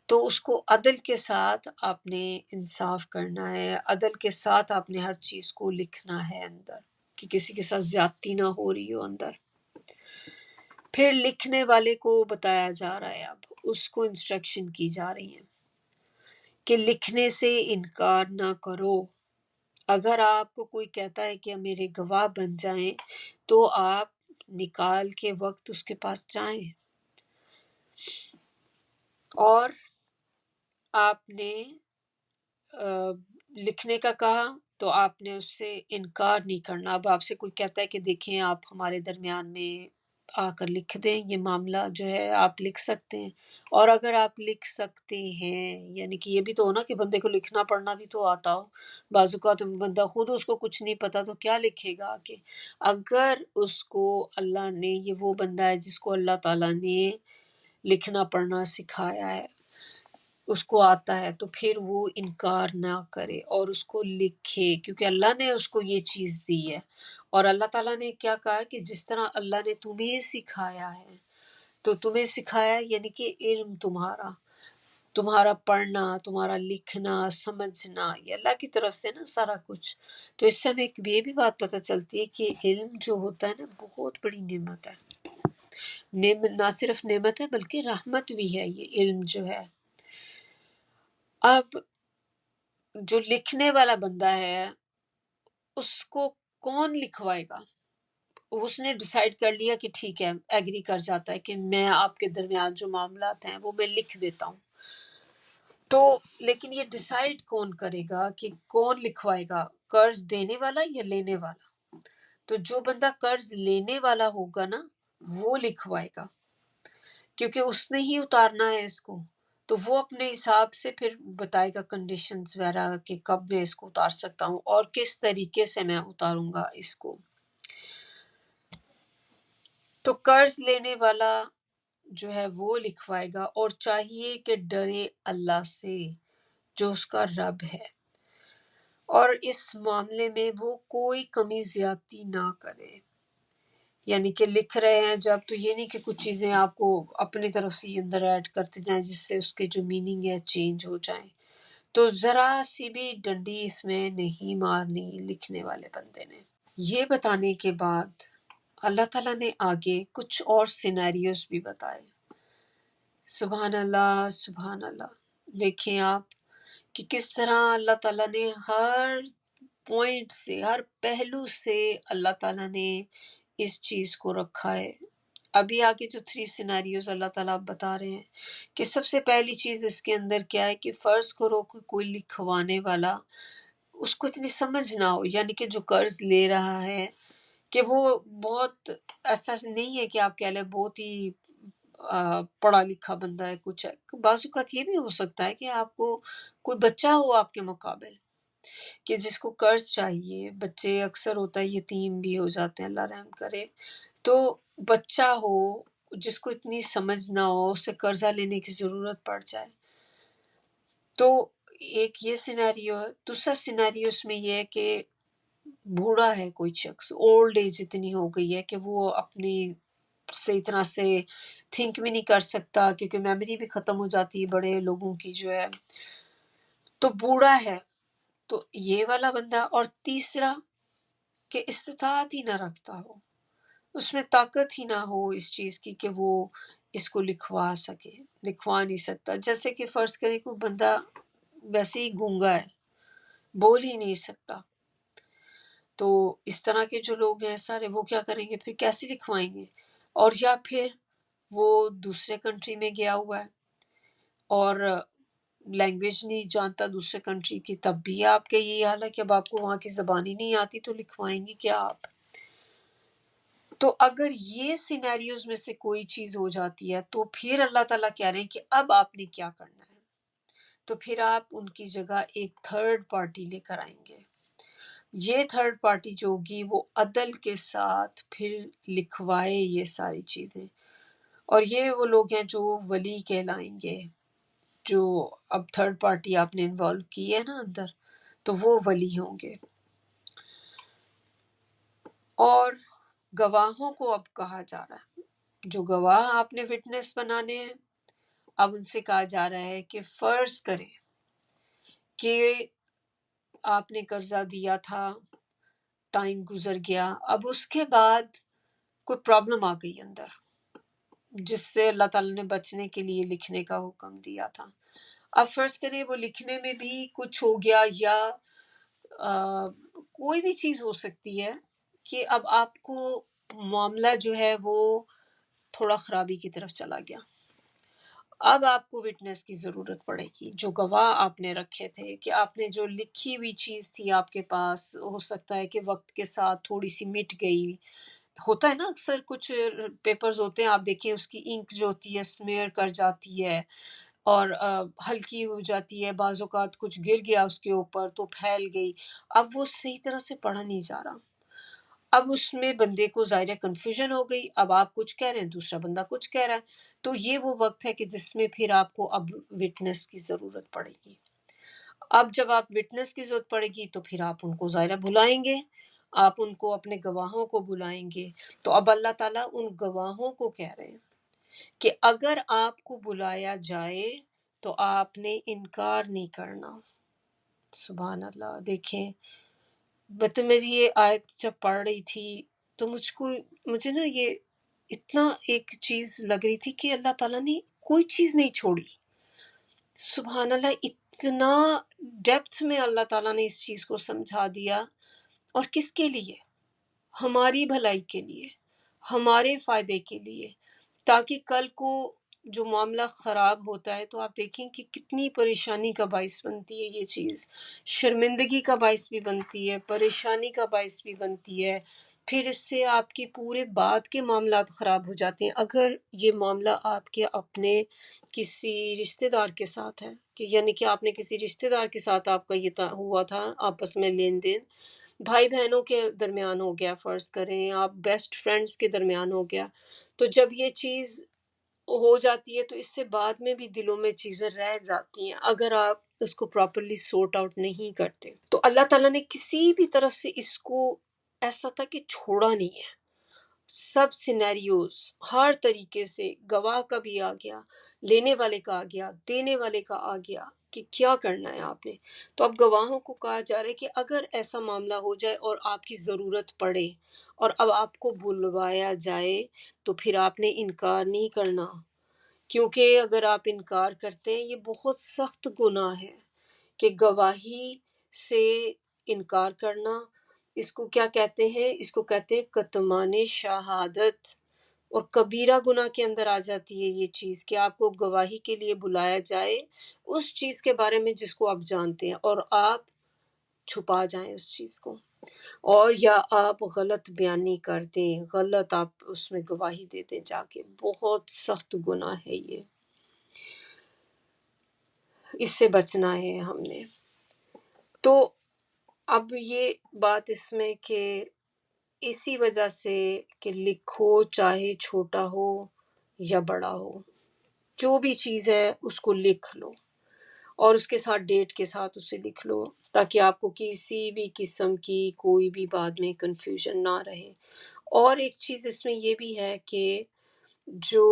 تو اس کو عدل کے ساتھ آپ نے انصاف کرنا ہے، عدل کے ساتھ آپ نے ہر چیز کو لکھنا ہے اندر، کہ کسی کے ساتھ زیادتی نہ ہو رہی ہو اندر۔ پھر لکھنے والے کو بتایا جا رہا ہے، اب اس کو انسٹرکشن کی جا رہی ہیں کہ لکھنے سے انکار نہ کرو، اگر آپ کو کوئی کہتا ہے کہ میرے گواہ بن جائیں تو آپ نکال کے وقت اس کے پاس جائیں، اور آپ نے لکھنے کا کہا تو آپ نے اس سے انکار نہیں کرنا۔ اب آپ سے کوئی کہتا ہے کہ دیکھیں آپ ہمارے درمیان میں آ کر لکھ دیں، یہ معاملہ جو ہے آپ لکھ سکتے ہیں، اور اگر آپ لکھ سکتے ہیں یعنی کہ یہ بھی تو ہونا کہ بندے کو لکھنا پڑھنا بھی تو آتا ہو، بعض اوقات بندہ خود اس کو کچھ نہیں پتا تو کیا لکھے گا آگے۔ اگر اس کو اللہ نے، یہ وہ بندہ ہے جس کو اللہ تعالیٰ نے لکھنا پڑھنا سکھایا ہے، اس کو آتا ہے، تو پھر وہ انکار نہ کرے اور اس کو لکھے، کیونکہ اللہ نے اس کو یہ چیز دی ہے، اور اللہ تعالیٰ نے کیا کہا کہ جس طرح اللہ نے تمہیں سکھایا ہے تو تمہیں سکھایا یعنی کہ علم تمہارا پڑھنا، تمہارا لکھنا، سمجھنا، یہ اللہ کی طرف سے نا سارا کچھ۔ تو اس سے ہمیں یہ بھی بات پتہ چلتی ہے کہ علم جو ہوتا ہے نا بہت بڑی نعمت ہے، نہ صرف نعمت ہے بلکہ رحمت بھی ہے یہ علم جو ہے۔ اب جو لکھنے والا بندہ ہے اس کو کون لکھوائے گا؟ اس نے ڈیسائیڈ کر لیا کہ ٹھیک ہے، ایگری کر جاتا ہے کہ میں آپ کے درمیان جو معاملات ہیں وہ میں لکھ دیتا ہوں. تو لیکن یہ ڈیسائیڈ کون کرے گا کہ کون لکھوائے گا، قرض دینے والا یا لینے والا؟ تو جو بندہ قرض لینے والا ہوگا نا وہ لکھوائے گا، کیونکہ اس نے ہی اتارنا ہے اس کو. تو وہ اپنے حساب سے پھر بتائے گا کنڈیشنز وغیرہ کہ کب میں اس کو اتار سکتا ہوں اور کس طریقے سے میں اتاروں گا اس کو. تو قرض لینے والا جو ہے وہ لکھوائے گا، اور چاہیے کہ ڈرے اللہ سے جو اس کا رب ہے، اور اس معاملے میں وہ کوئی کمی زیادتی نہ کرے. یعنی کہ لکھ رہے ہیں جب، تو یہ نہیں کہ کچھ چیزیں آپ کو اپنی طرف سے اندر ایڈ کرتے جائیں جس سے اس کے جو میننگ ہے چینج ہو جائیں. تو ذرا سی بھی ڈنڈی اس میں نہیں مارنی لکھنے والے بندے نے. یہ بتانے کے بعد اللہ تعالیٰ نے آگے کچھ اور سینیریوز بھی بتائے. سبحان اللہ سبحان اللہ. دیکھیں آپ کہ کس طرح اللہ تعالیٰ نے ہر پوائنٹ سے، ہر پہلو سے اللہ تعالیٰ نے اس چیز کو رکھا ہے. ابھی آگے جو 3 سینیریوز اللہ تعالیٰ اب بتا رہے ہیں کہ سب سے پہلی چیز اس کے اندر کیا ہے کہ فرض کرو کہ کوئی لکھوانے والا اس کو اتنی سمجھ نہ ہو، یعنی کہ جو قرض لے رہا ہے کہ وہ بہت ایسا نہیں ہے کہ آپ کہہ لیں بہت ہی پڑھا لکھا بندہ ہے کچھ ہے. بعض اوقات یہ بھی ہو سکتا ہے کہ آپ کو کوئی بچہ ہو آپ کے مقابل کہ جس کو قرض چاہیے. بچے اکثر ہوتا ہے یتیم بھی ہو جاتے ہیں، اللہ رحم کرے. تو بچہ ہو جس کو اتنی سمجھ نہ ہو، اسے قرضہ لینے کی ضرورت پڑ جائے. تو ایک یہ سینیریو ہے. دوسرا سینیریو اس میں یہ ہے کہ بوڑھا ہے کوئی شخص، اولڈ ایج اتنی ہو گئی ہے کہ وہ اپنی صحیح طرح سے تھنک بھی نہیں کر سکتا، کیونکہ میموری بھی ختم ہو جاتی ہے بڑے لوگوں کی جو ہے. تو بوڑھا ہے تو یہ والا بندہ. اور تیسرا کہ استطاعت ہی نہ رکھتا ہو، اس میں طاقت ہی نہ ہو اس چیز کی کہ وہ اس کو لکھوا سکے، لکھوا نہیں سکتا. جیسے کہ فرض کریں کوئی بندہ ویسے ہی گونگا ہے، بول ہی نہیں سکتا، تو اس طرح کے جو لوگ ہیں سارے وہ کیا کریں گے پھر، کیسے لکھوائیں گے؟ اور یا پھر وہ دوسرے کنٹری میں گیا ہوا ہے اور لینگویج نہیں جانتا دوسرے کنٹری کی، تب بھی آپ کے یہ حال ہے کہ اب آپ کو وہاں کی زبان ہی نہیں آتی، تو لکھوائیں گے کیا آپ؟ تو اگر یہ سینیریوز میں سے کوئی چیز ہو جاتی ہے تو پھر اللہ تعالیٰ کہہ رہے ہیں کہ اب آپ نے کیا کرنا ہے. تو پھر آپ ان کی جگہ ایک تھرڈ پارٹی لے کر آئیں گے. یہ تھرڈ پارٹی جو ہوگی وہ عدل کے ساتھ پھر لکھوائے یہ ساری چیزیں. اور یہ وہ لوگ ہیں جو ولی کہلائیں گے، جو اب تھرڈ پارٹی آپ نے انوالو کی ہے نا اندر، تو وہ ولی ہوں گے. اور گواہوں کو اب کہا جا رہا ہے، جو گواہ آپ نے وٹنس بنانے ہیں، اب ان سے کہا جا رہا ہے کہ فرض کریں کہ آپ نے قرضہ دیا تھا، ٹائم گزر گیا، اب اس کے بعد کوئی پرابلم آ گئی اندر جس سے اللہ تعالیٰ نے بچنے کے لیے لکھنے کا حکم دیا تھا. اب فرض کریں وہ لکھنے میں بھی کچھ ہو گیا، یا کوئی بھی چیز ہو سکتی ہے کہ اب آپ کو معاملہ جو ہے وہ تھوڑا خرابی کی طرف چلا گیا. اب آپ کو وٹنس کی ضرورت پڑے گی، جو گواہ آپ نے رکھے تھے کہ آپ نے جو لکھی ہوئی چیز تھی آپ کے پاس، ہو سکتا ہے کہ وقت کے ساتھ تھوڑی سی مٹ گئی. ہوتا ہے نا اکثر کچھ پیپرز ہوتے ہیں، آپ دیکھیں اس کی انک جو ہوتی ہے اسمیئر کر جاتی ہے اور ہلکی ہو جاتی ہے، بعض اوقات کچھ گر گیا اس کے اوپر تو پھیل گئی. اب وہ صحیح طرح سے پڑھا نہیں جا رہا، اب اس میں بندے کو ظاہر کنفیوژن ہو گئی. اب آپ کچھ کہہ رہے ہیں، دوسرا بندہ کچھ کہہ رہا ہے. تو یہ وہ وقت ہے کہ جس میں پھر آپ کو اب وٹنس کی ضرورت پڑے گی. اب جب آپ وٹنس کی ضرورت پڑے گی تو پھر آپ ان کو ظاہرہ بلائیں گے، آپ ان کو اپنے گواہوں کو بلائیں گے. تو اب اللہ تعالیٰ ان گواہوں کو کہہ رہے ہیں کہ اگر آپ کو بلایا جائے تو آپ نے انکار نہیں کرنا. سبحان اللہ. دیکھیں میں یہ آیت جب پڑھ رہی تھی تو مجھے نا یہ اتنا ایک چیز لگ رہی تھی کہ اللہ تعالیٰ نے کوئی چیز نہیں چھوڑی. سبحان اللہ، اتنا ڈیپتھ میں اللہ تعالیٰ نے اس چیز کو سمجھا دیا، اور کس کے لیے؟ ہماری بھلائی کے لیے، ہمارے فائدے کے لیے، تاکہ کل کو جو معاملہ خراب ہوتا ہے تو آپ دیکھیں کہ کتنی پریشانی کا باعث بنتی ہے یہ چیز، شرمندگی کا باعث بھی بنتی ہے، پریشانی کا باعث بھی بنتی ہے، پھر اس سے آپ کے پورے بعد کے معاملات خراب ہو جاتے ہیں۔ اگر یہ معاملہ آپ کے اپنے کسی رشتہ دار کے ساتھ ہے، کہ یعنی کہ آپ نے کسی رشتہ دار کے ساتھ آپ کا یہ ہوا تھا آپس میں لین دین، بھائی بہنوں کے درمیان ہو گیا، فرض کریں آپ بیسٹ فرینڈز کے درمیان ہو گیا، تو جب یہ چیز ہو جاتی ہے تو اس سے بعد میں بھی دلوں میں چیزیں رہ جاتی ہیں اگر آپ اس کو پراپرلی سورٹ آؤٹ نہیں کرتے۔ تو اللہ تعالیٰ نے کسی بھی طرف سے اس کو ایسا تھا کہ چھوڑا نہیں ہے، سب سینیریوز ہر طریقے سے، گواہ کا بھی آ گیا، لینے والے کا آ گیا، دینے والے کا آ گیا کہ کیا کرنا ہے آپ نے۔ تو اب گواہوں کو کہا جا رہا ہے کہ اگر ایسا معاملہ ہو جائے اور آپ کی ضرورت پڑے اور اب آپ کو بلوایا جائے تو پھر آپ نے انکار نہیں کرنا، کیونکہ اگر آپ انکار کرتے ہیں یہ بہت سخت گناہ ہے کہ گواہی سے انکار کرنا۔ اس کو کیا کہتے ہیں؟ اس کو کہتے ہیں کتمان شہادت، اور کبیرہ گناہ کے اندر آ جاتی ہے یہ چیز کہ آپ کو گواہی کے لیے بلایا جائے اس چیز کے بارے میں جس کو آپ جانتے ہیں اور آپ چھپا جائیں اس چیز کو، اور یا آپ غلط بیانی کر دیں، غلط آپ اس میں گواہی دے دیں جا کے، بہت سخت گناہ ہے یہ، اس سے بچنا ہے ہم نے۔ تو اب یہ بات اس میں کہ اسی وجہ سے کہ لکھو چاہے چھوٹا ہو یا بڑا ہو، جو بھی چیز ہے اس کو لکھ لو اور اس کے ساتھ ڈیٹ کے ساتھ اسے لکھ لو تاکہ آپ کو کسی بھی قسم کی کوئی بھی بعد میں کنفیوژن نہ رہے۔ اور ایک چیز اس میں یہ بھی ہے کہ جو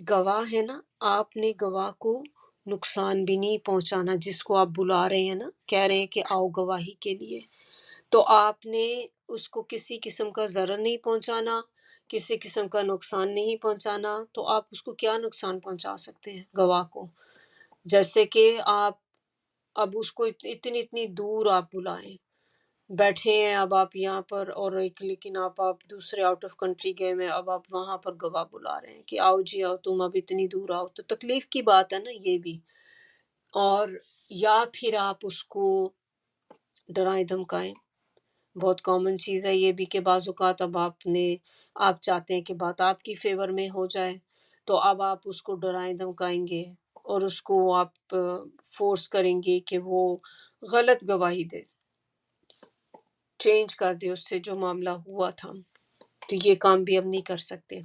گواہ ہے نا، آپ نے گواہ کو نقصان بھی نہیں پہنچانا، جس کو آپ بلا رہے ہیں نا، کہہ رہے ہیں کہ آؤ گواہی کے لیے، تو آپ نے اس کو کسی قسم کا ضرر نہیں پہنچانا، کسی قسم کا نقصان نہیں پہنچانا۔ تو آپ اس کو کیا نقصان پہنچا سکتے ہیں گواہ کو؟ جیسے کہ آپ اب اس کو اتنی دور آپ بلائیں، بیٹھے ہیں اب آپ یہاں پر، اور ایک لیکن آپ دوسرے آؤٹ آف کنٹری گئے میں، اب آپ وہاں پر گواہ بلا رہے ہیں کہ آؤ جی آؤ، تم اب اتنی دور آؤ، تو تکلیف کی بات ہے نا یہ بھی۔ اور یا پھر آپ اس کو ڈرائیں دھمکائیں، بہت کامن چیز ہے یہ بھی کہ بعض اوقات اب آپ چاہتے ہیں کہ بات آپ کی فیور میں ہو جائے، تو اب آپ اس کو ڈرائیں دھمکائیں گے اور اس کو آپ فورس کریں گے کہ وہ غلط گواہی دے، چینج کر دے اس سے جو معاملہ ہوا تھا۔ تو یہ کام بھی اب نہیں کر سکتے۔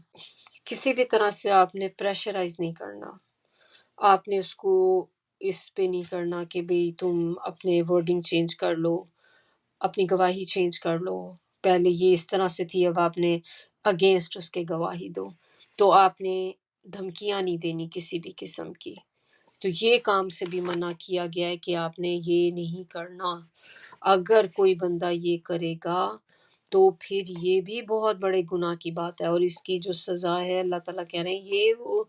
کسی بھی طرح سے آپ نے پریشرائز نہیں کرنا، آپ نے اس کو اس پہ نہیں کرنا کہ بھئی تم اپنے ورڈنگ چینج کر لو، اپنی گواہی چینج کر لو، پہلے یہ اس طرح سے تھی اب آپ نے اگینسٹ اس کے گواہی دو۔ تو آپ نے دھمکیاں نہیں دینی کسی بھی قسم کی، تو یہ کام سے بھی منع کیا گیا ہے کہ آپ نے یہ نہیں کرنا۔ اگر کوئی بندہ یہ کرے گا تو پھر یہ بھی بہت بڑے گناہ کی بات ہے، اور اس کی جو سزا ہے اللہ تعالیٰ کہہ رہے ہیں یہ وہ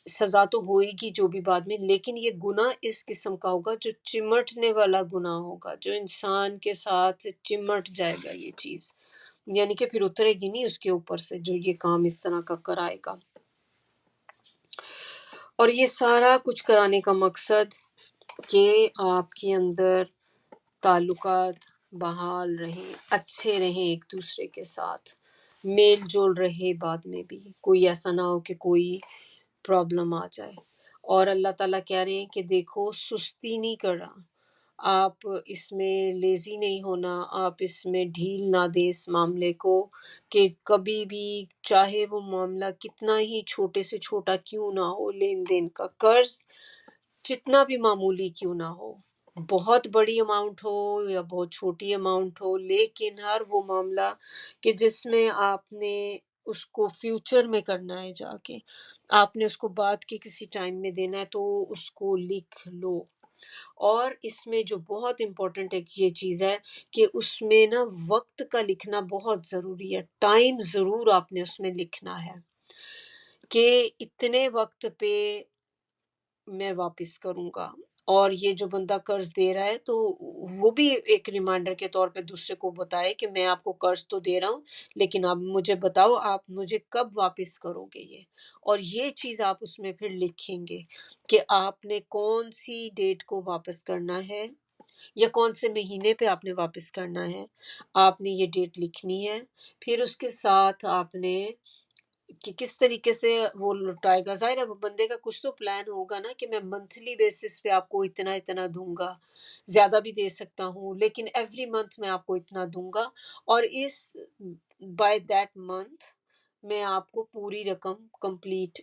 سزا تو ہوئے گی جو بھی بعد میں، لیکن یہ گناہ اس قسم کا ہوگا جو چمٹنے والا گناہ ہوگا، جو انسان کے ساتھ چمٹ جائے گا یہ چیز، یعنی کہ پھر اترے گی نہیں اس کے اوپر سے جو یہ کام اس طرح کا کرائے گا۔ اور یہ سارا کچھ کرانے کا مقصد کہ آپ کے اندر تعلقات بحال رہیں، اچھے رہیں ایک دوسرے کے ساتھ، میل جول رہے، بعد میں بھی کوئی ایسا نہ ہو کہ کوئی پرابلم آ جائے۔ اور اللہ تعالیٰ کہہ رہے ہیں کہ دیکھو سستی نہیں کرنا، آپ اس میں لیزی نہیں ہونا، آپ اس میں ڈھیل نہ دیں اس معاملے کو، کہ کبھی بھی چاہے وہ معاملہ کتنا ہی چھوٹے سے چھوٹا کیوں نہ ہو، لین دین کا قرض جتنا بھی معمولی کیوں نہ ہو، بہت بڑی اماؤنٹ ہو یا بہت چھوٹی اماؤنٹ ہو، لیکن ہر وہ معاملہ کہ جس میں آپ نے اس کو فیوچر میں کرنا ہے، جا کے آپ نے اس کو بعد کے کسی ٹائم میں دینا ہے، تو اس کو لکھ لو۔ اور اس میں جو بہت امپورٹنٹ ایک یہ چیز ہے کہ اس میں نا وقت کا لکھنا بہت ضروری ہے، ٹائم ضرور آپ نے اس میں لکھنا ہے کہ اتنے وقت پہ میں واپس کروں گا، اور یہ جو بندہ قرض دے رہا ہے تو وہ بھی ایک ریمائنڈر کے طور پہ دوسرے کو بتائے کہ میں آپ کو قرض تو دے رہا ہوں، لیکن آپ مجھے بتاؤ آپ مجھے کب واپس کرو گے یہ، اور یہ چیز آپ اس میں پھر لکھیں گے کہ آپ نے کون سی ڈیٹ کو واپس کرنا ہے یا کون سے مہینے پہ آپ نے واپس کرنا ہے، آپ نے یہ ڈیٹ لکھنی ہے۔ پھر اس کے ساتھ آپ نے کہ کس طریقے سے وہ لٹائے گا، ظاہر ہے وہ بندے کا کچھ تو پلان ہوگا نا کہ میں منتھلی بیسس پہ آپ کو اتنا اتنا دوں گا، زیادہ بھی دے سکتا ہوں لیکن ایوری منتھ میں آپ کو اتنا دوں گا، اور اس بائی دیٹ منتھ میں آپ کو پوری رقم کمپلیٹ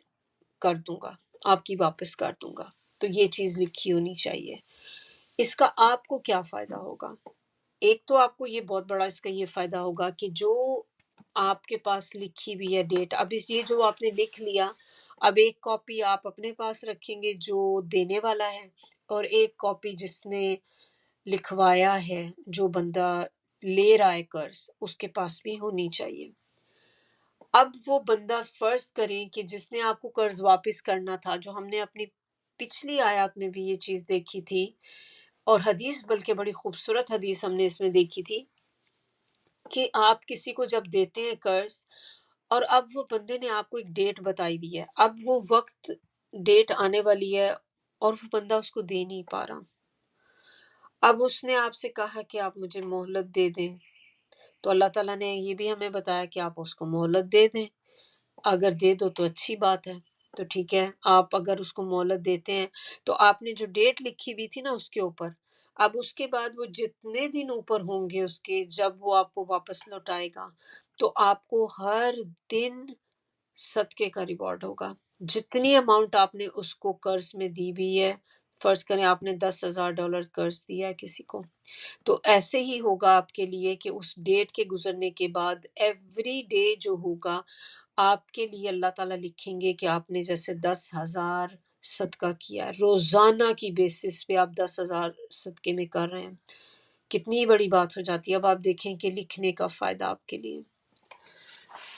کر دوں گا، آپ کی واپس کر دوں گا۔ تو یہ چیز لکھی ہونی چاہیے۔ اس کا آپ کو کیا فائدہ ہوگا؟ ایک تو آپ کو یہ بہت بڑا اس کا یہ فائدہ ہوگا کہ جو آپ کے پاس لکھی ہوئی ہے ڈیٹ، اب یہ جو آپ نے لکھ لیا، اب ایک کاپی آپ اپنے پاس رکھیں گے جو دینے والا ہے، اور ایک کاپی جس نے لکھوایا ہے، جو بندہ لے رہا ہے قرض، اس کے پاس بھی ہونی چاہیے۔ اب وہ بندہ فرض کریں کہ جس نے آپ کو قرض واپس کرنا تھا، جو ہم نے اپنی پچھلی آیات میں بھی یہ چیز دیکھی تھی، اور حدیث بلکہ بڑی خوبصورت حدیث ہم نے اس میں دیکھی تھی کہ آپ کسی کو جب دیتے ہیں قرض، اور اب وہ بندے نے آپ کو ایک ڈیٹ بتائی ہوئی ہے، اب وہ وقت ڈیٹ آنے والی ہے اور وہ بندہ اس کو دے نہیں پا رہا، اب اس نے آپ سے کہا کہ آپ مجھے مہلت دے دیں، تو اللہ تعالیٰ نے یہ بھی ہمیں بتایا کہ آپ اس کو مہلت دے دیں، اگر دے دو تو اچھی بات ہے، تو ٹھیک ہے، آپ اگر اس کو مہلت دیتے ہیں تو آپ نے جو ڈیٹ لکھی ہوئی تھی نا اس کے اوپر، اب اس کے بعد وہ جتنے دن اوپر ہوں گے اس کے، جب وہ آپ کو واپس لوٹائے گا تو آپ کو ہر دن صدقے کا ریوارڈ ہوگا، جتنی اماؤنٹ آپ نے اس کو قرض میں دی ہوئی ہے۔ فرض کریں آپ نے $10,000 قرض دیا ہے کسی کو، تو ایسے ہی ہوگا آپ کے لیے کہ اس ڈیٹ کے گزرنے کے بعد ایوری ڈے جو ہوگا آپ کے لیے اللہ تعالیٰ لکھیں گے کہ آپ نے جیسے 10,000 صدقہ کیا ہے، روزانہ کی بیسس پہ آپ 10,000 صدقے میں کر رہے ہیں، کتنی بڑی بات ہو جاتی ہے۔ اب آپ دیکھیں کہ لکھنے کا فائدہ آپ کے لیے،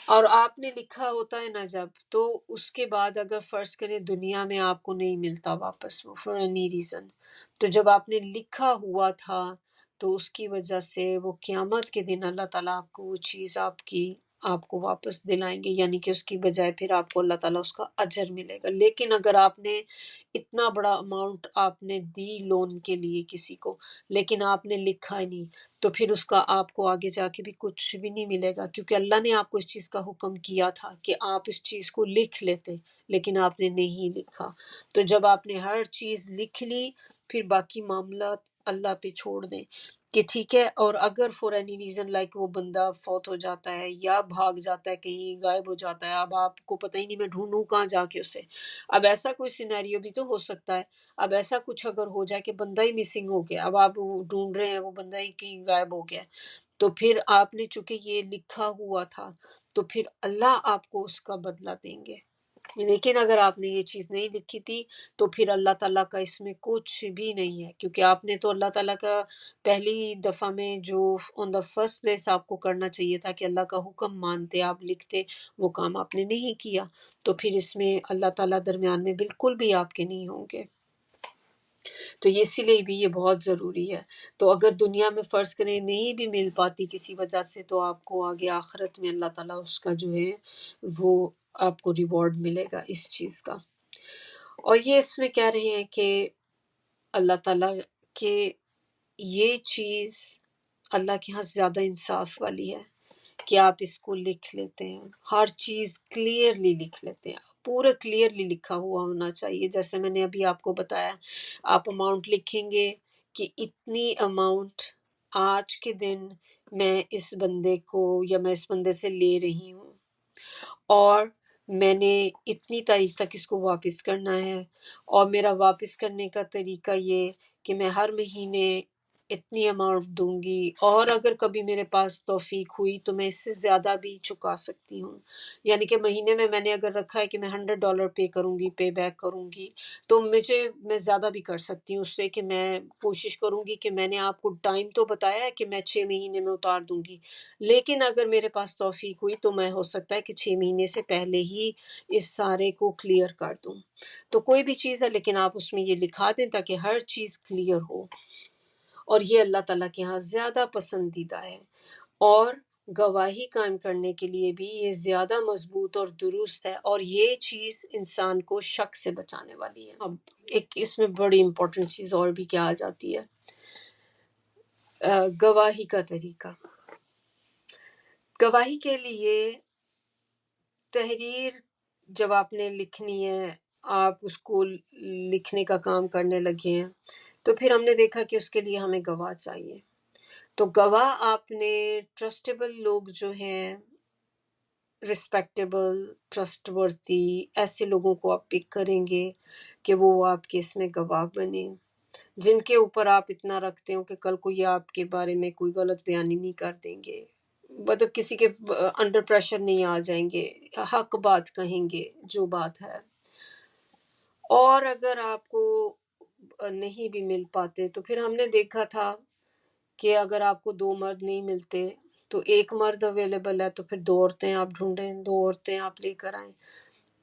اور آپ نے لکھا ہوتا ہے نا جب، تو اس کے بعد اگر فرض کریں دنیا میں آپ کو نہیں ملتا واپس وہ فور اینی ریزن، تو جب آپ نے لکھا ہوا تھا تو اس کی وجہ سے وہ قیامت کے دن اللہ تعالیٰ آپ کو وہ چیز آپ کو واپس دلائیں گے، یعنی کہ اس کی بجائے پھر آپ کو اللہ تعالیٰ اس کا اجر ملے گا۔ لیکن اگر آپ نے اتنا بڑا اماؤنٹ آپ نے دی لون کے لیے کسی کو، لیکن آپ نے لکھا ہی نہیں، تو پھر اس کا آپ کو آگے جا کے بھی کچھ بھی نہیں ملے گا، کیونکہ اللہ نے آپ کو اس چیز کا حکم کیا تھا کہ آپ اس چیز کو لکھ لیتے، لیکن آپ نے نہیں لکھا۔ تو جب آپ نے ہر چیز لکھ لی، پھر باقی معاملات اللہ پہ چھوڑ دیں کہ ٹھیک ہے، اور اگر فور اینی ریزن لائک وہ بندہ فوت ہو جاتا ہے یا بھاگ جاتا ہے، کہیں غائب ہو جاتا ہے، اب آپ کو پتہ ہی نہیں میں ڈھونڈوں کہاں جا کے اسے، اب ایسا کوئی سینیریو بھی تو ہو سکتا ہے، اب ایسا کچھ اگر ہو جائے کہ بندہ ہی مسنگ ہو گیا، اب آپ ڈھونڈ رہے ہیں وہ بندہ ہی کہیں غائب ہو گیا، تو پھر آپ نے چونکہ یہ لکھا ہوا تھا تو پھر اللہ آپ کو اس کا بدلہ دیں گے۔ لیکن اگر آپ نے یہ چیز نہیں لکھی تھی تو پھر اللہ تعالیٰ کا اس میں کچھ بھی نہیں ہے، کیونکہ آپ نے تو اللہ تعالیٰ کا پہلی دفعہ میں جو آن دا فرسٹ پلیس آپ کو کرنا چاہیے تھا کہ اللہ کا حکم مانتے، آپ لکھتے، وہ کام آپ نے نہیں کیا، تو پھر اس میں اللہ تعالیٰ درمیان میں بالکل بھی آپ کے نہیں ہوں گے، تو اسی لیے بھی یہ بہت ضروری ہے۔ تو اگر دنیا میں فرض کریں نہیں بھی مل پاتی کسی وجہ سے، تو آپ کو آگے آخرت میں اللہ تعالیٰ اس کا جو ہے وہ آپ کو ریوارڈ ملے گا اس چیز کا۔ اور یہ اس میں کہہ رہے ہیں کہ اللہ تعالیٰ کہ یہ چیز اللہ کے ہاں زیادہ انصاف والی ہے کہ آپ اس کو لکھ لیتے ہیں، ہر چیز کلیئرلی لکھ لیتے ہیں، پورا کلیئرلی لکھا ہوا ہونا چاہیے، جیسے میں نے ابھی آپ کو بتایا، آپ اماؤنٹ لکھیں گے کہ اتنی اماؤنٹ آج کے دن میں اس بندے کو یا میں اس بندے سے لے رہی ہوں، اور میں نے اتنی تاریخ تک اس کو واپس کرنا ہے، اور میرا واپس کرنے کا طریقہ یہ کہ میں ہر مہینے اتنی اماؤنٹ دوں گی، اور اگر کبھی میرے پاس توفیق ہوئی تو میں اس سے زیادہ بھی چکا سکتی ہوں. یعنی کہ مہینے میں نے اگر رکھا ہے کہ میں $100 پے کروں گی، پے بیک کروں گی، تو میں زیادہ بھی کر سکتی ہوں اس سے، کہ میں کوشش کروں گی کہ میں نے آپ کو ٹائم تو بتایا ہے کہ میں 6 مہینے میں اتار دوں گی، لیکن اگر میرے پاس توفیق ہوئی تو میں ہو سکتا ہے کہ 6 مہینے سے پہلے ہی اس سارے کو کلیئر کر دوں. تو کوئی بھی چیز ہے لیکن آپ اس میں یہ لکھا دیں تاکہ ہر چیز کلیئر ہو، اور یہ اللہ تعالیٰ کے ہاں زیادہ پسندیدہ ہے. اور گواہی قائم کرنے کے لیے بھی یہ زیادہ مضبوط اور درست ہے، اور یہ چیز انسان کو شک سے بچانے والی ہے. اب ایک اس میں بڑی امپورٹنٹ چیز اور بھی کیا آ جاتی ہے، گواہی کا طریقہ. گواہی کے لیے تحریر جب آپ نے لکھنی ہے، آپ اس کو لکھنے کا کام کرنے لگے ہیں، تو پھر ہم نے دیکھا کہ اس کے لیے ہمیں گواہ چاہیے. تو گواہ آپ نے ٹرسٹیبل لوگ جو ہیں، رسپیکٹیبل، ٹرسٹ ورتھی، ایسے لوگوں کو آپ پک کریں گے کہ وہ آپ کے اس میں گواہ بنے، جن کے اوپر آپ اتنا رکھتے ہو کہ کل کو یہ آپ کے بارے میں کوئی غلط بیانی نہیں کر دیں گے، مطلب کسی کے انڈر پریشر نہیں آ جائیں گے، حق بات کہیں گے جو بات ہے. اور اگر آپ کو نہیں بھی مل پاتے تو پھر ہم نے دیکھا تھا کہ اگر آپ کو 2 مرد نہیں ملتے تو ایک مرد اویلیبل ہے، تو پھر 2 عورتیں آپ ڈھونڈیں، 2 عورتیں آپ لے کر آئیں.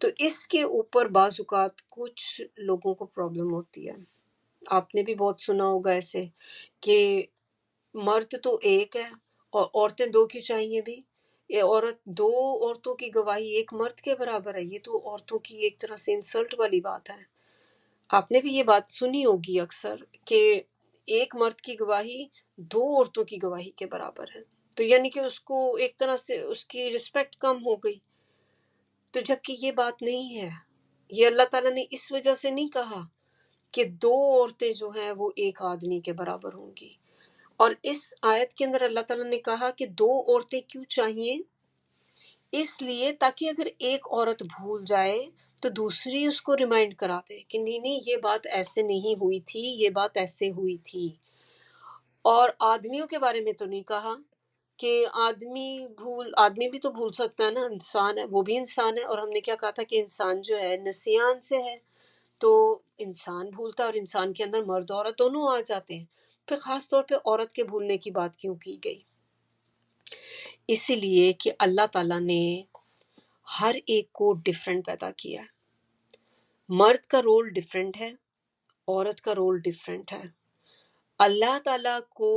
تو اس کے اوپر بعض اوقات کچھ لوگوں کو پرابلم ہوتی ہے. آپ نے بھی بہت سنا ہوگا ایسے کہ مرد تو ایک ہے اور عورتیں 2 کیوں چاہیے بھی، یہ عورت 2 عورتوں کی گواہی ایک مرد کے برابر ہے. یہ تو عورتوں کی ایک طرح سے انسلٹ والی بات ہے. آپ نے بھی یہ بات سنی ہوگی اکثر کہ ایک مرد کی گواہی 2 عورتوں کی گواہی کے برابر ہے، تو یعنی کہ اس کو ایک طرح سے اس کی رسپیکٹ کم ہو گئی. تو جبکہ یہ بات نہیں ہے، یہ اللہ تعالیٰ نے اس وجہ سے نہیں کہا کہ 2 عورتیں جو ہیں وہ ایک آدمی کے برابر ہوں گی. اور اس آیت کے اندر اللہ تعالیٰ نے کہا کہ 2 عورتیں کیوں چاہیے، اس لیے تاکہ اگر ایک عورت بھول جائے تو دوسری اس کو ریمائنڈ کرا دے کہ نہیں نہیں یہ بات ایسے نہیں ہوئی تھی، یہ بات ایسے ہوئی تھی. اور آدمیوں کے بارے میں تو نہیں کہا کہ آدمی بھی تو بھول سکتا ہے نا، انسان ہے، وہ بھی انسان ہے. اور ہم نے کیا کہا تھا کہ انسان جو ہے نسیان سے ہے، تو انسان بھولتا ہے، اور انسان کے اندر مرد عورت دونوں آ جاتے ہیں. پھر خاص طور پہ عورت کے بھولنے کی بات کیوں کی گئی؟ اسی لیے کہ اللہ تعالیٰ نے ہر ایک کو ڈیفرنٹ پیدا کیا ہے. مرد کا رول ڈیفرنٹ ہے، عورت کا رول ڈیفرنٹ ہے. اللہ تعالیٰ کو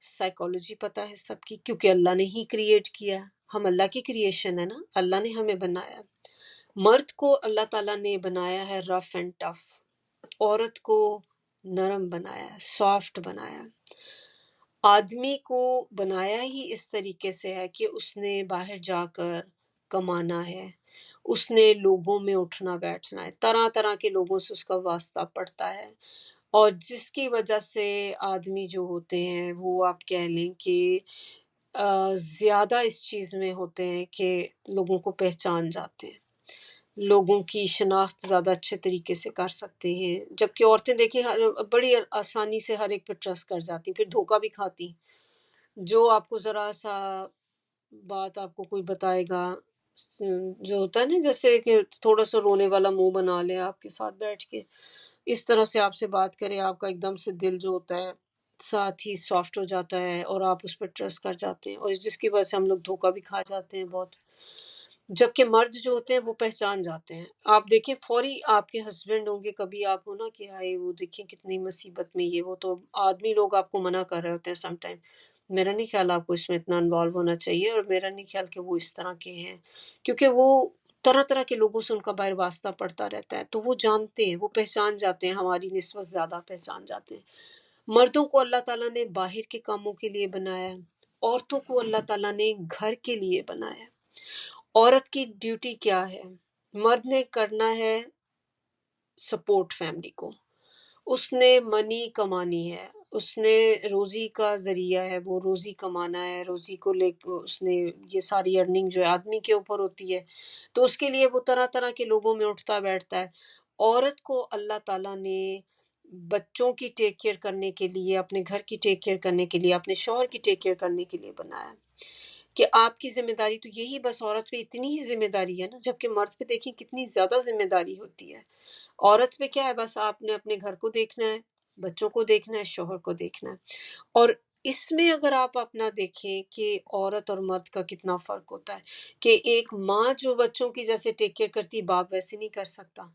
سائیکالوجی پتہ ہے سب کی، کیونکہ اللہ نے ہی کریٹ کیا. ہم اللہ کی کریشن ہے نا، اللہ نے ہمیں بنایا. مرد کو اللہ تعالیٰ نے بنایا ہے رف اینڈ ٹف، عورت کو نرم بنایا ہے، سافٹ بنایا. آدمی کو بنایا ہی اس طریقے سے ہے کہ اس نے باہر جا کر کمانا ہے، اس نے لوگوں میں اٹھنا بیٹھنا ہے، طرح طرح کے لوگوں سے اس کا واسطہ پڑتا ہے. اور جس کی وجہ سے آدمی جو ہوتے ہیں وہ آپ کہہ لیں کہ زیادہ اس چیز میں ہوتے ہیں کہ لوگوں کو پہچان جاتے ہیں، لوگوں کی شناخت زیادہ اچھے طریقے سے کر سکتے ہیں. جبکہ عورتیں دیکھیں بڑی آسانی سے ہر ایک پہ ٹرسٹ کر جاتی، پھر دھوکہ بھی کھاتی. جو آپ کو ذرا سا بات آپ کو کوئی بتائے گا، جو ہوتا ہے نا جیسے کہ تھوڑا سا رونے والا منہ بنا لے آپ کے ساتھ بیٹھ کے، اس طرح سے آپ سے بات کرے، آپ کا ایک دم سے دل جو ہوتا ہے ساتھ ہی سافٹ ہو جاتا ہے اور آپ اس پر ٹرسٹ کر جاتے ہیں، اور جس کی وجہ سے ہم لوگ دھوکہ بھی کھا جاتے ہیں بہت. جبکہ مرد جو ہوتے ہیں وہ پہچان جاتے ہیں. آپ دیکھیں فوری آپ کے ہسبینڈ ہوں گے، کبھی آپ ہو نا کہ ہائے وہ دیکھیں کتنی مصیبت میں یہ وہ، تو آدمی لوگ آپ کو منع کر رہے ہوتے ہیں سم ٹائم. میرا نہیں خیال آپ کو اس میں اتنا انوالو ہونا چاہیے، اور میرا نہیں خیال کہ وہ اس طرح کے ہیں، کیونکہ وہ طرح طرح کے لوگوں سے ان کا باہر واسطہ پڑتا رہتا ہے، تو وہ جانتے ہیں، وہ پہچان جاتے ہیں، ہماری نسبت زیادہ پہچان جاتے ہیں. مردوں کو اللہ تعالیٰ نے باہر کے کاموں کے لیے بنایا ہے، عورتوں کو اللہ تعالیٰ نے گھر کے لیے بنایا ہے. عورت کی ڈیوٹی کیا ہے؟ مرد نے کرنا ہے سپورٹ فیملی کو، اس نے منی کمانی ہے، اس نے روزی کا ذریعہ ہے، وہ روزی کمانا ہے، روزی کو لے کے اس نے یہ ساری ارننگ جو ہے آدمی کے اوپر ہوتی ہے، تو اس کے لیے وہ طرح طرح کے لوگوں میں اٹھتا بیٹھتا ہے. عورت کو اللہ تعالیٰ نے بچوں کی ٹیک کیئر کرنے کے لیے، اپنے گھر کی ٹیک کیئر کرنے کے لیے، اپنے شوہر کی ٹیک کیئر کرنے کے لیے بنایا کہ آپ کی ذمہ داری تو یہی بس عورت پہ اتنی ہی ذمہ داری ہے نا، جبکہ مرد پہ دیکھیں کتنی زیادہ ذمہ داری ہوتی ہے۔ عورت پہ کیا ہے، بس آپ نے اپنے گھر کو دیکھنا ہے، بچوں کو دیکھنا ہے، شوہر کو دیکھنا ہے۔ اور اس میں اگر آپ اپنا دیکھیں کہ عورت اور مرد کا کتنا فرق ہوتا ہے، کہ ایک ماں جو بچوں کی جیسے ٹیک کیئر کرتی، باپ ویسے نہیں کر سکتا،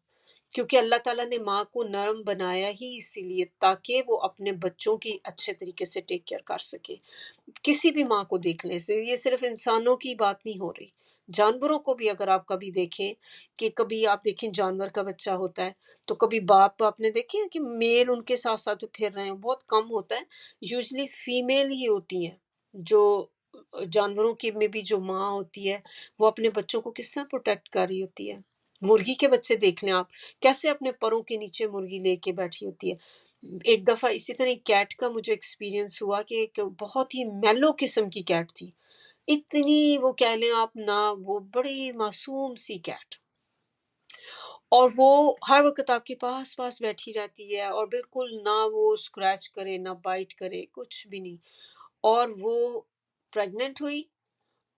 کیونکہ اللہ تعالیٰ نے ماں کو نرم بنایا ہی اسی لیے تاکہ وہ اپنے بچوں کی اچھے طریقے سے ٹیک کیئر کر سکے۔ کسی بھی ماں کو دیکھ لیں، یہ صرف انسانوں کی بات نہیں ہو رہی، جانوروں کو بھی اگر آپ کبھی دیکھیں کہ کبھی آپ دیکھیں جانور کا بچہ ہوتا ہے تو کبھی باپ آپ نے دیکھے ہیں کہ میل ان کے ساتھ ساتھ پھر رہے ہیں، بہت کم ہوتا ہے، یوزلی فیمیل ہی ہوتی ہیں جو جانوروں کی میں بھی جو ماں ہوتی ہے وہ اپنے بچوں کو کس طرح پروٹیکٹ کر رہی ہوتی ہے۔ مرغی کے بچے دیکھ لیں آپ، کیسے اپنے پروں کے نیچے مرغی لے کے بیٹھی ہوتی ہے۔ ایک دفعہ اسی طرح کیٹ کا مجھے ایکسپیرینس ہوا کہ ایک بہت ہی میلو قسم کی کیٹ تھی، اتنی وہ کہہ لیں آپ نہ، وہ بڑی معصوم سی کیٹ، اور وہ ہر وقت آپ کے پاس پاس بیٹھی رہتی ہے اور بالکل نہ وہ اسکریچ کرے نہ بائٹ کرے، کچھ بھی نہیں۔ اور وہ پریگننٹ ہوئی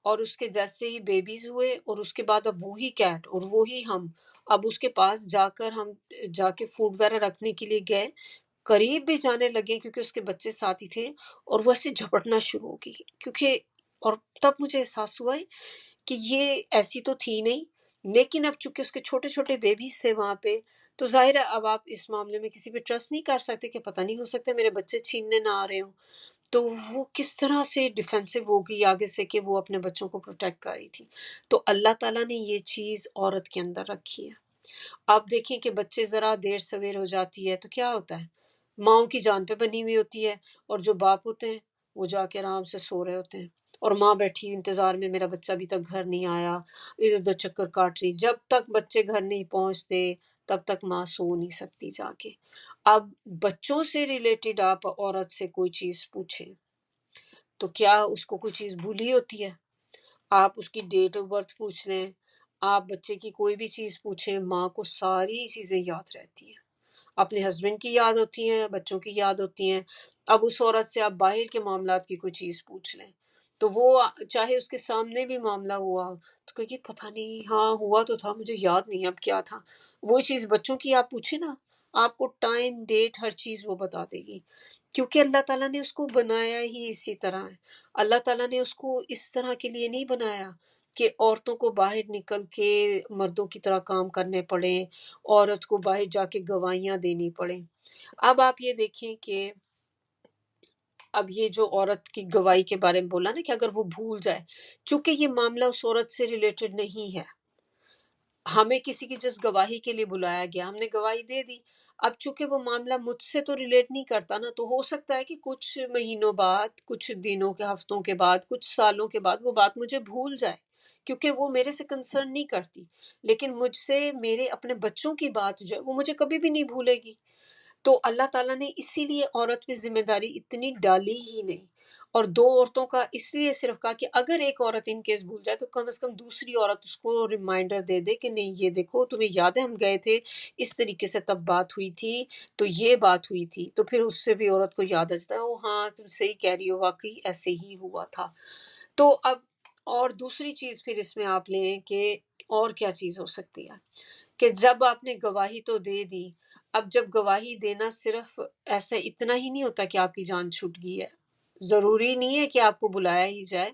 اور اس کے جیسے ہی بیبیز ہوئے اور اس کے بعد اب وہی کیٹ اور وہی ہم اب اس کے پاس جا کر ہم جا کے فوڈ وغیرہ رکھنے کے لیے گئے، قریب بھی جانے لگے کیونکہ اس کے بچے ساتھ ہی تھے، اور وہ ایسے جھپٹنا شروع ہو گئی کیونکہ، اور تب مجھے احساس ہوا ہے کہ یہ ایسی تو تھی نہیں، لیکن اب چونکہ اس کے چھوٹے چھوٹے بیبیز تھے وہاں پہ، تو ظاہر ہے اب آپ اس معاملے میں کسی پہ ٹرسٹ نہیں کر سکتے کہ پتہ نہیں ہو سکتا میرے بچے چھیننے نہ آ رہے ہوں، تو وہ کس طرح سے ڈیفینسو ہو گئی آگے سے کہ وہ اپنے بچوں کو پروٹیکٹ کر رہی تھی۔ تو اللہ تعالیٰ نے یہ چیز عورت کے اندر رکھی ہے۔ آپ دیکھیں کہ بچے ذرا دیر سویر ہو جاتی ہے تو کیا ہوتا ہے، ماؤں کی جان پہ بنی ہوئی ہوتی ہے، اور جو باپ ہوتے ہیں وہ جا کے آرام سے سو رہے ہوتے ہیں، اور ماں بیٹھی انتظار میں میرا بچہ ابھی تک گھر نہیں آیا، ادھر ادھر چکر کاٹ رہی، جب تک بچے گھر نہیں پہنچتے تب تک ماں سو نہیں سکتی جا کے۔ اب بچوں سے ریلیٹڈ آپ عورت سے کوئی چیز پوچھیں تو کیا اس کو کوئی چیز بھولی ہوتی ہے؟ آپ اس کی ڈیٹ آف برتھ پوچھ لیں، آپ بچے کی کوئی بھی چیز پوچھیں، ماں کو ساری چیزیں یاد رہتی ہیں، اپنے ہسبینڈ کی یاد ہوتی ہیں، بچوں کی یاد ہوتی ہیں۔ اب اس عورت سے آپ باہر کے معاملات کی کوئی چیز پوچھ لیں تو وہ چاہے اس کے سامنے بھی معاملہ ہوا تو کہے گی پتہ نہیں، ہاں ہوا تو تھا، مجھے یاد نہیں اب کیا تھا۔ وہی چیز بچوں کی آپ پوچھیں نا، آپ کو ٹائم ڈیٹ ہر چیز وہ بتا دے گی، کیونکہ اللہ تعالیٰ نے اس کو بنایا ہی اسی طرح ہے۔ اللہ تعالیٰ نے اس کو اس طرح کے لیے نہیں بنایا کہ عورتوں کو باہر نکل کے مردوں کی طرح کام کرنے پڑیں، عورت کو باہر جا کے گواہیاں دینی پڑیں۔ اب آپ یہ دیکھیں کہ اب یہ جو عورت کی گواہی کے بارے میں بولا نا کہ اگر وہ بھول جائے، چونکہ یہ معاملہ اس عورت سے ریلیٹڈ نہیں ہے، ہمیں کسی کی جس گواہی کے لیے بلایا گیا، ہم نے گواہی دے دی، اب چونکہ وہ معاملہ مجھ سے تو ریلیٹ نہیں کرتا نا، تو ہو سکتا ہے کہ کچھ مہینوں بعد، کچھ دنوں کے، ہفتوں کے بعد، کچھ سالوں کے بعد وہ بات مجھے بھول جائے، کیونکہ وہ میرے سے کنسرن نہیں کرتی، لیکن مجھ سے میرے اپنے بچوں کی بات جو ہے وہ مجھے کبھی بھی نہیں بھولے گی۔ تو اللہ تعالیٰ نے اسی لیے عورت پہ ذمہ داری اتنی ڈالی ہی نہیں، اور دو عورتوں کا اس لیے صرف کہا کہ اگر ایک عورت ان کیس بھول جائے تو کم از کم دوسری عورت اس کو ریمائنڈر دے دے کہ نہیں یہ دیکھو تمہیں یاد ہے ہم گئے تھے اس طریقے سے تب بات ہوئی تھی، تو یہ بات ہوئی تھی، تو پھر اس سے بھی عورت کو یاد آ جاتا ہے او ہاں تم صحیح کہہ رہی ہو، واقعی ایسے ہی ہوا تھا۔ تو اب اور دوسری چیز پھر اس میں آپ لیں کہ اور کیا چیز ہو سکتی ہے کہ جب آپ نے گواہی تو دے دی، اب جب گواہی دینا صرف ایسا اتنا ہی نہیں ہوتا کہ آپ کی جان چھوٹ گئی ہے، ضروری نہیں ہے کہ آپ کو بلایا ہی جائے،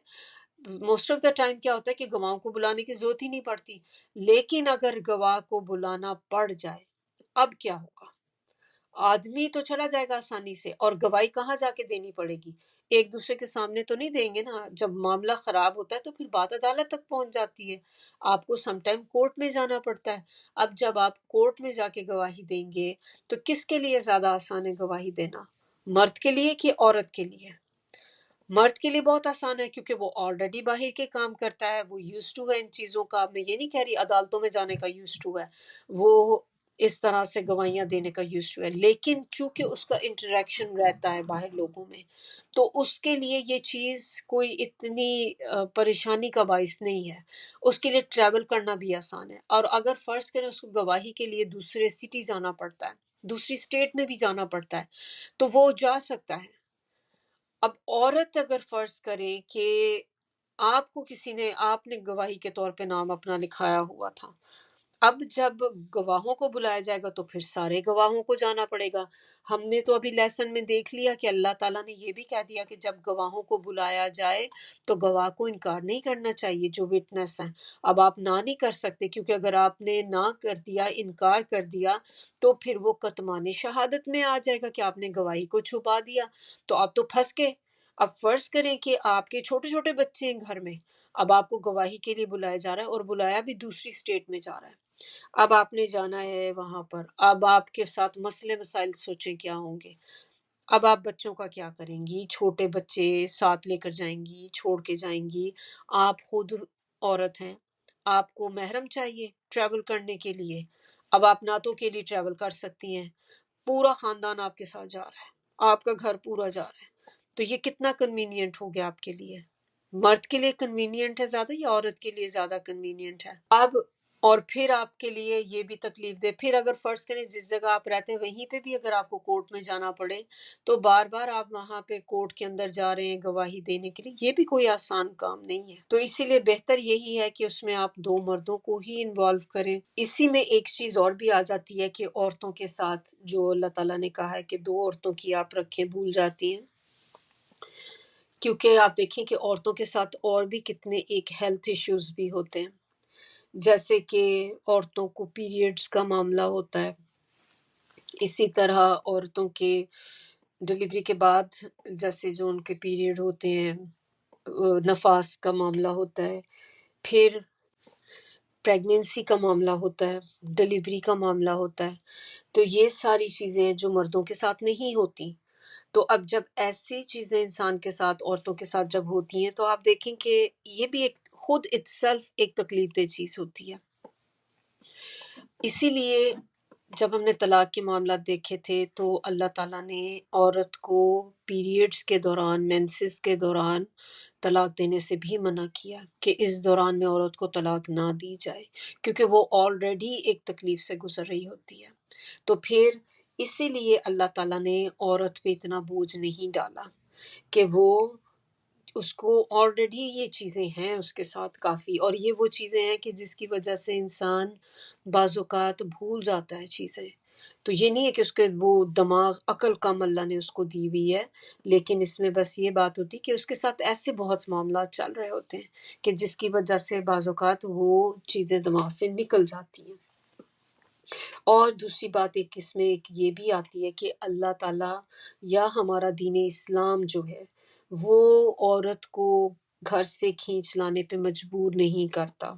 موسٹ آف دا ٹائم کیا ہوتا ہے کہ گواہوں کو بلانے کی ضرورت ہی نہیں پڑتی، لیکن اگر گواہ کو بلانا پڑ جائے اب کیا ہوگا؟ آدمی تو چلا جائے گا آسانی سے، اور گواہی کہاں جا کے دینی پڑے گی؟ ایک دوسرے کے سامنے تو نہیں دیں گے نا، جب معاملہ خراب ہوتا ہے تو پھر بات عدالت تک پہنچ جاتی ہے، آپ کو سم ٹائم کورٹ میں جانا پڑتا ہے۔ اب جب آپ کورٹ میں جا کے گواہی دیں گے تو کس کے لیے زیادہ آسان ہے گواہی دینا، مرد کے لیے کہ عورت کے لیے؟ مرد کے لیے بہت آسان ہے کیونکہ وہ آلریڈی باہر کے کام کرتا ہے، وہ یوز ٹو ہے ان چیزوں کا، میں یہ نہیں کہہ رہی عدالتوں میں جانے کا یوز ٹو ہے، وہ اس طرح سے گواہیاں دینے کا یوز ٹو ہے، لیکن چونکہ اس کا انٹریکشن رہتا ہے باہر لوگوں میں تو اس کے لیے یہ چیز کوئی اتنی پریشانی کا باعث نہیں ہے، اس کے لیے ٹریول کرنا بھی آسان ہے، اور اگر فرض کریں اس کو گواہی کے لیے دوسرے سٹی جانا پڑتا ہے دوسری اسٹیٹ میں بھی جانا پڑتا ہے، تو وہ جا سکتا ہے۔ اب عورت اگر فرض کرے کہ آپ کو کسی نے، آپ نے گواہی کے طور پہ نام اپنا لکھایا ہوا تھا، اب جب گواہوں کو بلایا جائے گا تو پھر سارے گواہوں کو جانا پڑے گا۔ ہم نے تو ابھی لیسن میں دیکھ لیا کہ اللہ تعالیٰ نے یہ بھی کہہ دیا کہ جب گواہوں کو بلایا جائے تو گواہ کو انکار نہیں کرنا چاہیے جو وٹنس ہیں۔ اب آپ نہ نہیں کر سکتے، کیونکہ اگر آپ نے نہ کر دیا، انکار کر دیا، تو پھر وہ کتمان شہادت میں آ جائے گا کہ آپ نے گواہی کو چھپا دیا، تو آپ تو پھنس گئے۔ اب فرض کریں کہ آپ کے چھوٹے چھوٹے بچے ہیں گھر میں، اب آپ کو گواہی کے لیے بلایا جا رہا ہے، اور بلایا بھی دوسری اسٹیٹ میں جا رہا ہے، اب آپ نے جانا ہے وہاں پر، اب آپ کے ساتھ مسئلے مسائل سوچیں کیا ہوں گے۔ اب آپ بچوں کا کیا کریں گی؟ چھوٹے بچے ساتھ لے کر جائیں گی، چھوڑ کے جائیں گی، آپ خود عورت ہیں، آپ کو محرم چاہیے ٹریول کرنے کے لیے، اب آپ نعتوں کے لیے ٹریول کر سکتی ہیں، پورا خاندان آپ کے ساتھ جا رہا ہے، آپ کا گھر پورا جا رہا ہے، تو یہ کتنا کنوینئنٹ ہو گیا آپ کے لیے؟ مرد کے لیے کنوینئنٹ ہے زیادہ یا عورت کے لیے زیادہ کنوینئنٹ ہے؟ اب اور پھر آپ کے لیے یہ بھی تکلیف دہ، پھر اگر فرض کریں جس جگہ آپ رہتے ہیں وہیں پہ بھی اگر آپ کو کورٹ میں جانا پڑے تو بار بار آپ وہاں پہ کورٹ کے اندر جا رہے ہیں گواہی دینے کے لیے، یہ بھی کوئی آسان کام نہیں ہے۔ تو اسی لیے بہتر یہی ہے کہ اس میں آپ دو مردوں کو ہی انوالو کریں۔ اسی میں ایک چیز اور بھی آ جاتی ہے کہ عورتوں کے ساتھ جو اللہ تعالیٰ نے کہا ہے کہ دو عورتوں کی آپ رکھیں، بھول جاتی ہیں، کیونکہ آپ دیکھیں کہ عورتوں کے ساتھ اور بھی کتنے ایک ہیلتھ ایشوز بھی ہوتے ہیں، جیسے کہ عورتوں کو پیریڈز کا معاملہ ہوتا ہے، اسی طرح عورتوں کے ڈلیوری کے بعد جیسے جو ان کے پیریڈ ہوتے ہیں، نفاس کا معاملہ ہوتا ہے، پھر پریگنینسی کا معاملہ ہوتا ہے، ڈلیوری کا معاملہ ہوتا ہے، تو یہ ساری چیزیں جو مردوں کے ساتھ نہیں ہوتی، تو اب جب ایسی چیزیں انسان کے ساتھ، عورتوں کے ساتھ جب ہوتی ہیں تو آپ دیکھیں کہ یہ بھی ایک خود اٹسیلف ایک تکلیف دہ چیز ہوتی ہے۔ اسی لیے جب ہم نے طلاق کے معاملات دیکھے تھے تو اللہ تعالیٰ نے عورت کو پیریڈز کے دوران، مینسز کے دوران طلاق دینے سے بھی منع کیا کہ اس دوران میں عورت کو طلاق نہ دی جائے، کیونکہ وہ آلریڈی ایک تکلیف سے گزر رہی ہوتی ہے۔ تو پھر اسی لیے اللہ تعالیٰ نے عورت پہ اتنا بوجھ نہیں ڈالا کہ وہ، اس کو آلریڈی یہ چیزیں ہیں اس کے ساتھ کافی، اور یہ وہ چیزیں ہیں کہ جس کی وجہ سے انسان بعض اوقات بھول جاتا ہے چیزیں۔ تو یہ نہیں ہے کہ اس کے وہ دماغ، عقل کم اللہ نے اس کو دی ہوئی ہے، لیکن اس میں بس یہ بات ہوتی کہ اس کے ساتھ ایسے بہت معاملات چل رہے ہوتے ہیں کہ جس کی وجہ سے بعض اوقات وہ چیزیں دماغ سے نکل جاتی ہیں۔ اور دوسری بات ایک اس میں ایک یہ بھی آتی ہے کہ اللہ تعالیٰ یا ہمارا دین اسلام جو ہے وہ عورت کو گھر سے کھینچ لانے پہ مجبور نہیں کرتا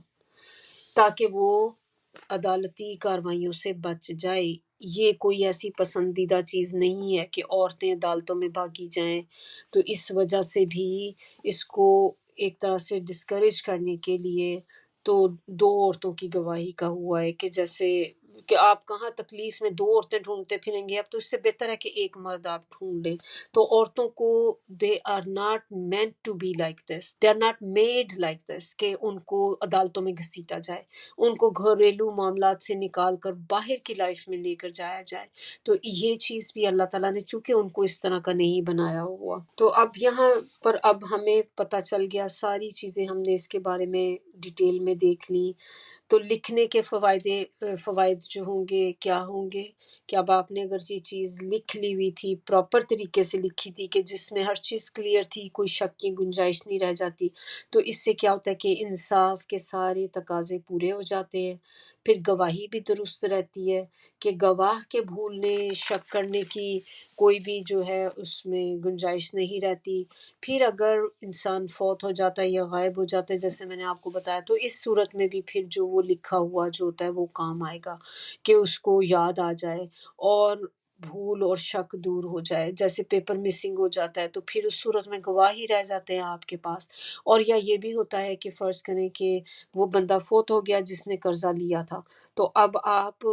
تاکہ وہ عدالتی کاروائیوں سے بچ جائے۔ یہ کوئی ایسی پسندیدہ چیز نہیں ہے کہ عورتیں عدالتوں میں بھاگی جائیں، تو اس وجہ سے بھی اس کو ایک طرح سے ڈسکریج کرنے کے لیے تو دو عورتوں کی گواہی کا ہوا ہے کہ جیسے کہ آپ کہاں تکلیف میں دو عورتیں ڈھونڈتے پھریں گے، اب تو اس سے بہتر ہے کہ ایک مرد آپ ڈھونڈ لیں۔ تو عورتوں کو they are not meant to be like this, they are not made like this کہ ان کو عدالتوں میں گھسیٹا جائے، ان کو گھریلو معاملات سے نکال کر باہر کی لائف میں لے کر جایا جائے۔ تو یہ چیز بھی اللہ تعالیٰ نے چونکہ ان کو اس طرح کا نہیں بنایا ہوا، تو اب یہاں پر اب ہمیں پتہ چل گیا، ساری چیزیں ہم نے اس کے بارے میں ڈیٹیل میں دیکھ لی۔ تو لکھنے کے فوائد جو ہوں گے کیا ہوں گے کہ اب آپ نے اگر یہ چیز لکھ لی ہوئی تھی، پراپر طریقے سے لکھی تھی کہ جس میں ہر چیز کلیئر تھی، کوئی شک کی گنجائش نہیں رہ جاتی، تو اس سے کیا ہوتا ہے کہ انصاف کے سارے تقاضے پورے ہو جاتے ہیں۔ پھر گواہی بھی درست رہتی ہے کہ گواہ کے بھولنے، شک کرنے کی کوئی بھی جو ہے اس میں گنجائش نہیں رہتی۔ پھر اگر انسان فوت ہو جاتا ہے یا غائب ہو جاتا ہے جیسے میں نے آپ کو بتایا، تو اس صورت میں بھی پھر جو وہ لکھا ہوا جو ہوتا ہے وہ کام آئے گا کہ اس کو یاد آ جائے اور بھول اور شک دور ہو جائے۔ جیسے پیپر مسنگ ہو جاتا ہے تو پھر اس صورت میں گواہ ہی رہ جاتے ہیں آپ کے پاس۔ اور یا یہ بھی ہوتا ہے کہ فرض کریں کہ وہ بندہ فوت ہو گیا جس نے قرضہ لیا تھا، تو اب آپ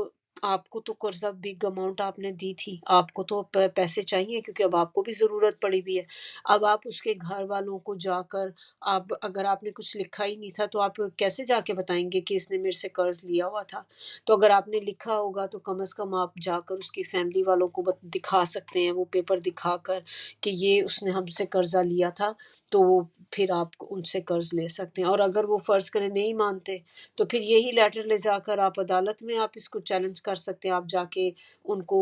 آپ کو تو قرضہ بگ اماؤنٹ آپ نے دی تھی، آپ کو تو پیسے چاہیے کیونکہ اب آپ کو بھی ضرورت پڑی ہوئی ہے۔ اب آپ اس کے گھر والوں کو جا کر، آپ اگر آپ نے کچھ لکھا ہی نہیں تھا تو آپ کیسے جا کے بتائیں گے کہ اس نے میرے سے قرض لیا ہوا تھا؟ تو اگر آپ نے لکھا ہوگا تو کم از کم آپ جا کر اس کی فیملی والوں کو دکھا سکتے ہیں، وہ پیپر دکھا کر کہ یہ اس نے ہم سے قرضہ لیا تھا، تو پھر آپ ان سے قرض لے سکتے ہیں۔ اور اگر وہ فرض کریں نہیں مانتے تو پھر یہی لیٹر لے جا کر آپ عدالت میں آپ اس کو چیلنج کر سکتے ہیں۔ آپ جا کے ان کو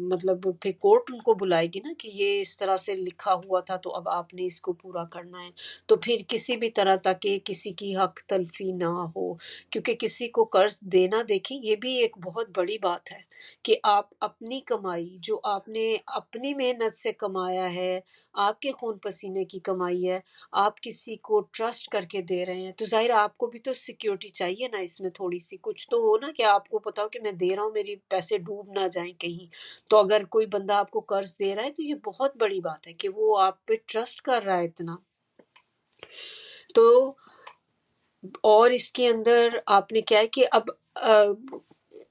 مطلب پھر کورٹ ان کو بلائے گی نا کہ یہ اس طرح سے لکھا ہوا تھا تو اب آپ نے اس کو پورا کرنا ہے۔ تو پھر کسی بھی طرح تک کسی کی حق تلفی نہ ہو، کیونکہ کسی کو قرض دینا، دیکھیں یہ بھی ایک بہت بڑی بات ہے کہ آپ اپنی کمائی جو آپ نے اپنی محنت سے کمایا ہے، آپ کے خون پسینے کی کمائی ہے، آپ کسی کو ٹرسٹ کر کے دے رہے ہیں، تو ظاہر ہے آپ کو بھی تو سیکیورٹی چاہیے نا، اس میں تھوڑی سی کچھ تو ہو نا کہ آپ کو پتا ہو کہ میں دے رہا ہوں، میری پیسے ڈوب نہ جائیں کہیں۔ تو اگر کوئی بندہ آپ کو قرض دے رہا ہے تو یہ بہت بڑی بات ہے کہ وہ آپ پہ ٹرسٹ کر رہا ہے اتنا۔ تو اور اس کے اندر آپ نے کیا ہے کہ اب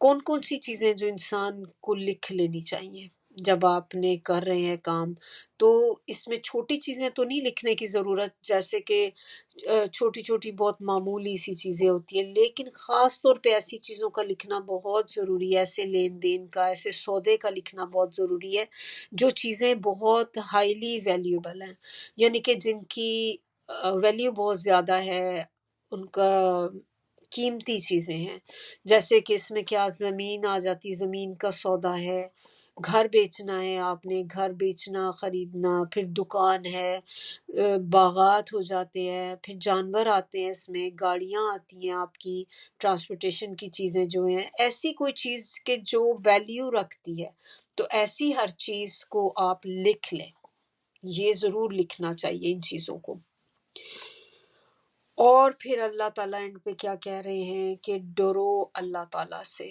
کون کون سی چیزیں جو انسان کو لکھ لینی چاہیے جب آپ نے کر رہے ہیں کام، تو اس میں چھوٹی چیزیں تو نہیں لکھنے کی ضرورت، جیسے کہ چھوٹی چھوٹی بہت معمولی سی چیزیں ہوتی ہیں، لیکن خاص طور پہ ایسی چیزوں کا لکھنا بہت ضروری ہے، ایسے لین دین کا، ایسے سودے کا لکھنا بہت ضروری ہے جو چیزیں بہت ہائیلی ویلیوبل ہیں، یعنی کہ جن کی ویلیو بہت زیادہ ہے، ان کا قیمتی چیزیں ہیں، جیسے کہ اس میں کیا زمین آ جاتی، زمین کا سودا ہے، گھر بیچنا ہے، آپ نے گھر بیچنا خریدنا، پھر دکان ہے، باغات ہو جاتے ہیں، پھر جانور آتے ہیں، اس میں گاڑیاں آتی ہیں، آپ کی ٹرانسپورٹیشن کی چیزیں جو ہیں، ایسی کوئی چیز کے جو ویلیو رکھتی ہے، تو ایسی ہر چیز کو آپ لکھ لیں، یہ ضرور لکھنا چاہیے ان چیزوں کو۔ اور پھر اللہ تعالیٰ ان پہ کیا کہہ رہے ہیں کہ ڈرو اللہ تعالیٰ سے،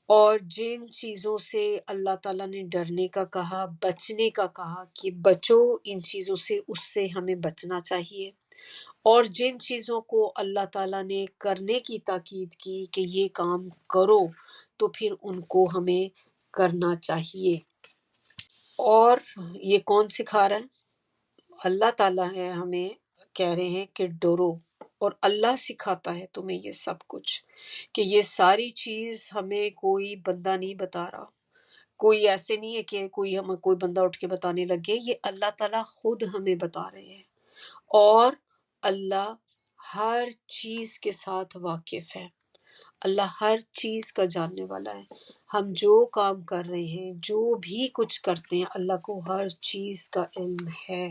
اور جن چیزوں سے اللہ تعالیٰ نے ڈرنے کا کہا، بچنے کا کہا کہ بچو ان چیزوں سے، اس سے ہمیں بچنا چاہیے، اور جن چیزوں کو اللہ تعالیٰ نے کرنے کی تاکید کی کہ یہ کام کرو، تو پھر ان کو ہمیں کرنا چاہیے۔ اور یہ کون سکھا رہا ہے؟ اللہ تعالیٰ ہے، ہمیں کہہ رہے ہیں کہ ڈرو، اور اللہ سکھاتا ہے تمہیں یہ سب کچھ، کہ یہ ساری چیز ہمیں کوئی بندہ نہیں بتا رہا، کوئی ایسے نہیں ہے کہ کوئی بندہ اٹھ کے بتانے لگے، یہ اللہ تعالیٰ خود ہمیں بتا رہے ہیں، اور اللہ ہر چیز کے ساتھ واقف ہے، اللہ ہر چیز کا جاننے والا ہے، ہم جو کام کر رہے ہیں، جو بھی کچھ کرتے ہیں، اللہ کو ہر چیز کا علم ہے۔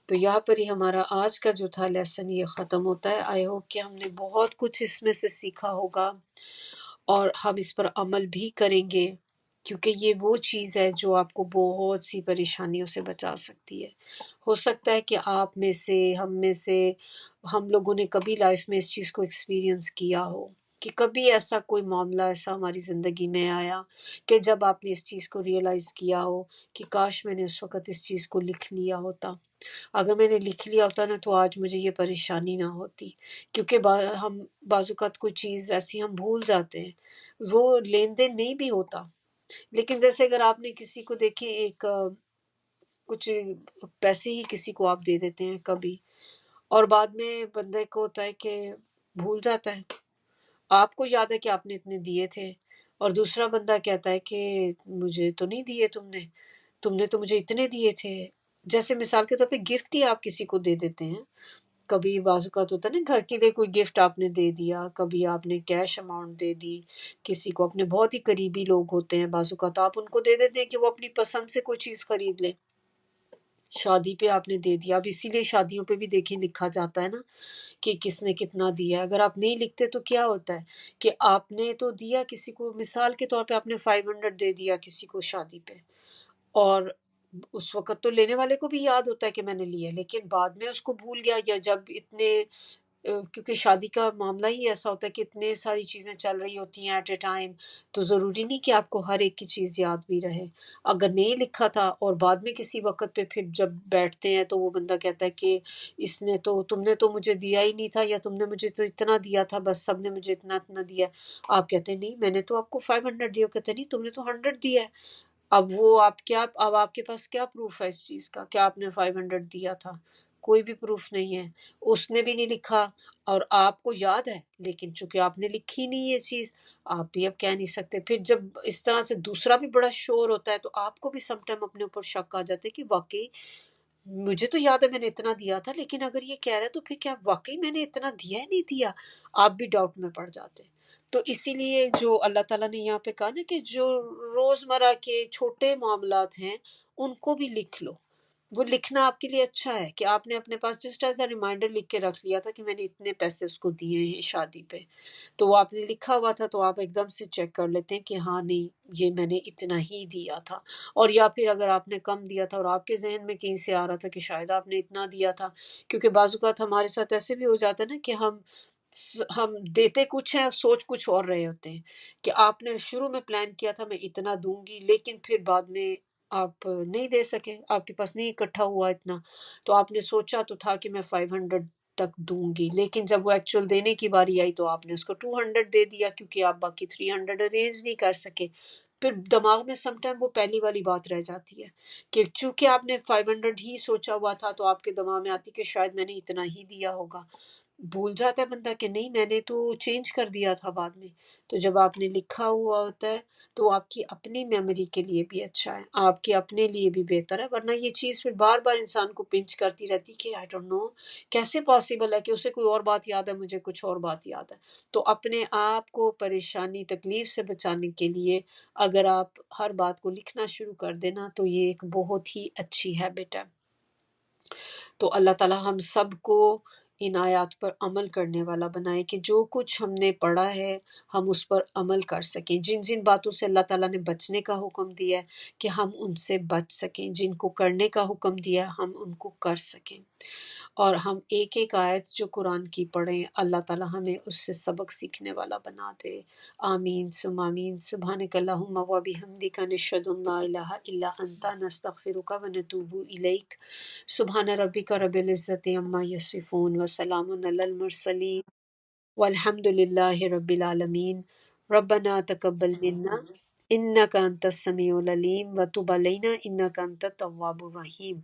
تو یہاں پر ہی ہمارا آج کا جو تھا لیسن یہ ختم ہوتا ہے۔ آئی ہوپ کہ ہم نے بہت کچھ اس میں سے سیکھا ہوگا اور ہم اس پر عمل بھی کریں گے، کیونکہ یہ وہ چیز ہے جو آپ کو بہت سی پریشانیوں سے بچا سکتی ہے۔ ہو سکتا ہے کہ آپ میں سے، ہم میں سے، ہم لوگوں نے کبھی لائف میں اس چیز کو ایکسپیرینس کیا ہو کہ کبھی ایسا کوئی معاملہ ایسا ہماری زندگی میں آیا کہ جب آپ نے اس چیز کو ریئلائز کیا ہو کہ کاش میں نے اس وقت اس چیز کو لکھ لیا ہوتا، اگر میں نے لکھ لیا ہوتا نا تو آج مجھے یہ پریشانی نہ ہوتی، کیونکہ ہم بعض اوقات کوئی چیز ایسی ہم بھول جاتے ہیں، وہ لین دین نہیں بھی ہوتا، لیکن جیسے اگر آپ نے کسی کو دیکھیں ایک کچھ پیسے ہی کسی کو آپ دے دیتے ہیں کبھی، اور بعد میں بندے کو ہوتا ہے کہ بھول جاتا ہے، آپ کو یاد ہے کہ آپ نے اتنے دیے تھے، اور دوسرا بندہ کہتا ہے کہ مجھے تو نہیں دیے تم نے تو مجھے اتنے دیے تھے۔ جیسے مثال کے طور پہ گفٹ ہی آپ کسی کو دے دیتے ہیں، کبھی بعض اوقات ہوتا ہے نا گھر کے لیے کوئی گفٹ آپ نے دے دیا، کبھی آپ نے کیش اماؤنٹ دے دی کسی کو، اپنے بہت ہی قریبی لوگ ہوتے ہیں، بعض اوقات آپ ان کو دے دیتے ہیں کہ وہ اپنی پسند سے کوئی چیز خرید لے، شادی پہ آپ نے دے دیا۔ اب اسی لیے شادیوں پہ بھی دیکھیں لکھا جاتا ہے نا کہ کس نے کتنا دیا ہے، اگر آپ نہیں لکھتے تو کیا ہوتا ہے کہ آپ نے تو دیا کسی کو، مثال کے طور پہ آپ نے 500 دے دیا کسی کو شادی پہ، اور اس وقت تو لینے والے کو بھی یاد ہوتا ہے کہ میں نے لیا، لیکن بعد میں اس کو بھول گیا، یا جب اتنے کیونکہ شادی کا معاملہ ہی ایسا ہوتا ہے کہ اتنے ساری چیزیں چل رہی ہوتی ہیں ایٹ اے ٹائم، تو ضروری نہیں کہ آپ کو ہر ایک کی چیز یاد بھی رہے۔ اگر نہیں لکھا تھا اور بعد میں کسی وقت پہ پھر جب بیٹھتے ہیں تو وہ بندہ کہتا ہے کہ اس نے تو، تم نے تو مجھے دیا ہی نہیں تھا، یا تم نے مجھے تو اتنا دیا تھا، بس سب نے مجھے اتنا اتنا دیا ہے۔ آپ کہتے ہیں نہیں میں نے تو آپ کو 500 دیا، کہتے ہیں نہیں تم نے تو 100 دیا ہے۔ اب وہ آپ کیا، اب آپ کے پاس کیا پروف ہے اس چیز کا کہ آپ نے 500 دیا تھا؟ کوئی بھی پروف نہیں ہے، اس نے بھی نہیں لکھا اور آپ کو یاد ہے، لیکن چونکہ آپ نے لکھی نہیں یہ چیز، آپ بھی اب کہہ نہیں سکتے۔ پھر جب اس طرح سے دوسرا بھی بڑا شور ہوتا ہے تو آپ کو بھی سم ٹائم اپنے اوپر شک آ جاتے کہ واقعی مجھے تو یاد ہے میں نے اتنا دیا تھا، لیکن اگر یہ کہہ رہا ہے تو پھر کیا واقعی میں نے اتنا دیا ہے نہیں دیا؟ آپ بھی ڈاؤٹ میں پڑ جاتے ہیں۔ تو اسی لیے جو اللہ تعالیٰ نے یہاں پہ کہا نا کہ جو روزمرہ کے چھوٹے معاملات ہیں ان کو بھی لکھ لو۔ وہ لکھنا آپ کے لیے اچھا ہے کہ آپ نے اپنے پاس جسٹ ایز اے ریمائنڈر لکھ کے رکھ لیا تھا کہ میں نے اتنے پیسے اس کو دیے ہیں شادی پہ، تو وہ آپ نے لکھا ہوا تھا تو آپ ایک دم سے چیک کر لیتے ہیں کہ ہاں نہیں یہ میں نے اتنا ہی دیا تھا۔ اور یا پھر اگر آپ نے کم دیا تھا اور آپ کے ذہن میں کہیں سے آ رہا تھا کہ شاید آپ نے اتنا دیا تھا، کیونکہ بعض اوقات ہمارے ساتھ ایسے بھی ہو جاتا ہے نا کہ ہم دیتے کچھ ہیں اور سوچ کچھ اور رہے ہوتے ہیں کہ آپ نے شروع میں پلان کیا تھا میں اتنا دوں گی، لیکن پھر بعد میں آپ نہیں دے سکے، آپ کے پاس نہیں اکٹھا ہوا اتنا، تو آپ نے سوچا تو تھا کہ میں 500 تک دوں گی، لیکن جب وہ ایکچوئل دینے کی باری آئی تو آپ نے اس کو 200 دے دیا کیونکہ آپ باقی 300 ارینج نہیں کر سکے۔ پھر دماغ میں سم ٹائم وہ پہلی والی بات رہ جاتی ہے کہ چونکہ آپ نے 500 ہی سوچا ہوا تھا تو آپ کے دماغ میں آتی کہ شاید میں نے اتنا ہی دیا ہوگا۔ بھول جاتا ہے بندہ کہ نہیں میں نے تو چینج کر دیا تھا بعد میں۔ تو جب آپ نے لکھا ہوا ہوتا ہے تو آپ کی اپنی میموری کے لیے بھی اچھا ہے، آپ کے اپنے لیے بھی بہتر ہے، ورنہ یہ چیز پھر بار بار انسان کو پنچ کرتی رہتی کہ آئی ڈونٹ نو کیسے پاسبل ہے کہ اسے کوئی اور بات یاد ہے مجھے کچھ اور بات یاد ہے۔ تو اپنے آپ کو پریشانی تکلیف سے بچانے کے لیے اگر آپ ہر بات کو لکھنا شروع کر دینا تو یہ ایک بہت ہی اچھی ہیبٹ ہے۔ تو اللہ تعالیٰ ہم سب کو ان آیات پر عمل کرنے والا بنائے کہ جو کچھ ہم نے پڑھا ہے ہم اس پر عمل کر سکیں، جن جن باتوں سے اللہ تعالیٰ نے بچنے کا حکم دیا ہے کہ ہم ان سے بچ سکیں، جن کو کرنے کا حکم دیا ہے ہم ان کو کر سکیں، اور ہم ایک ایک آیت جو قرآن کی پڑھیں اللہ تعالیٰ ہمیں اس سے سبق سیکھنے والا بنا دے۔ آمین ثم آمین۔ سبحانک اللہم و بحمدک نشہد ان لا الہ الا انت نستغفرک و نتوب الیک۔ سبحان ربک رب العزت عما یصفون وسلام علی المرسلین والحمد للہ رب العالمین۔ ربنا تقبل منا انک انت السمیع العلیم وتب علینا انک انت التواب الرحیم۔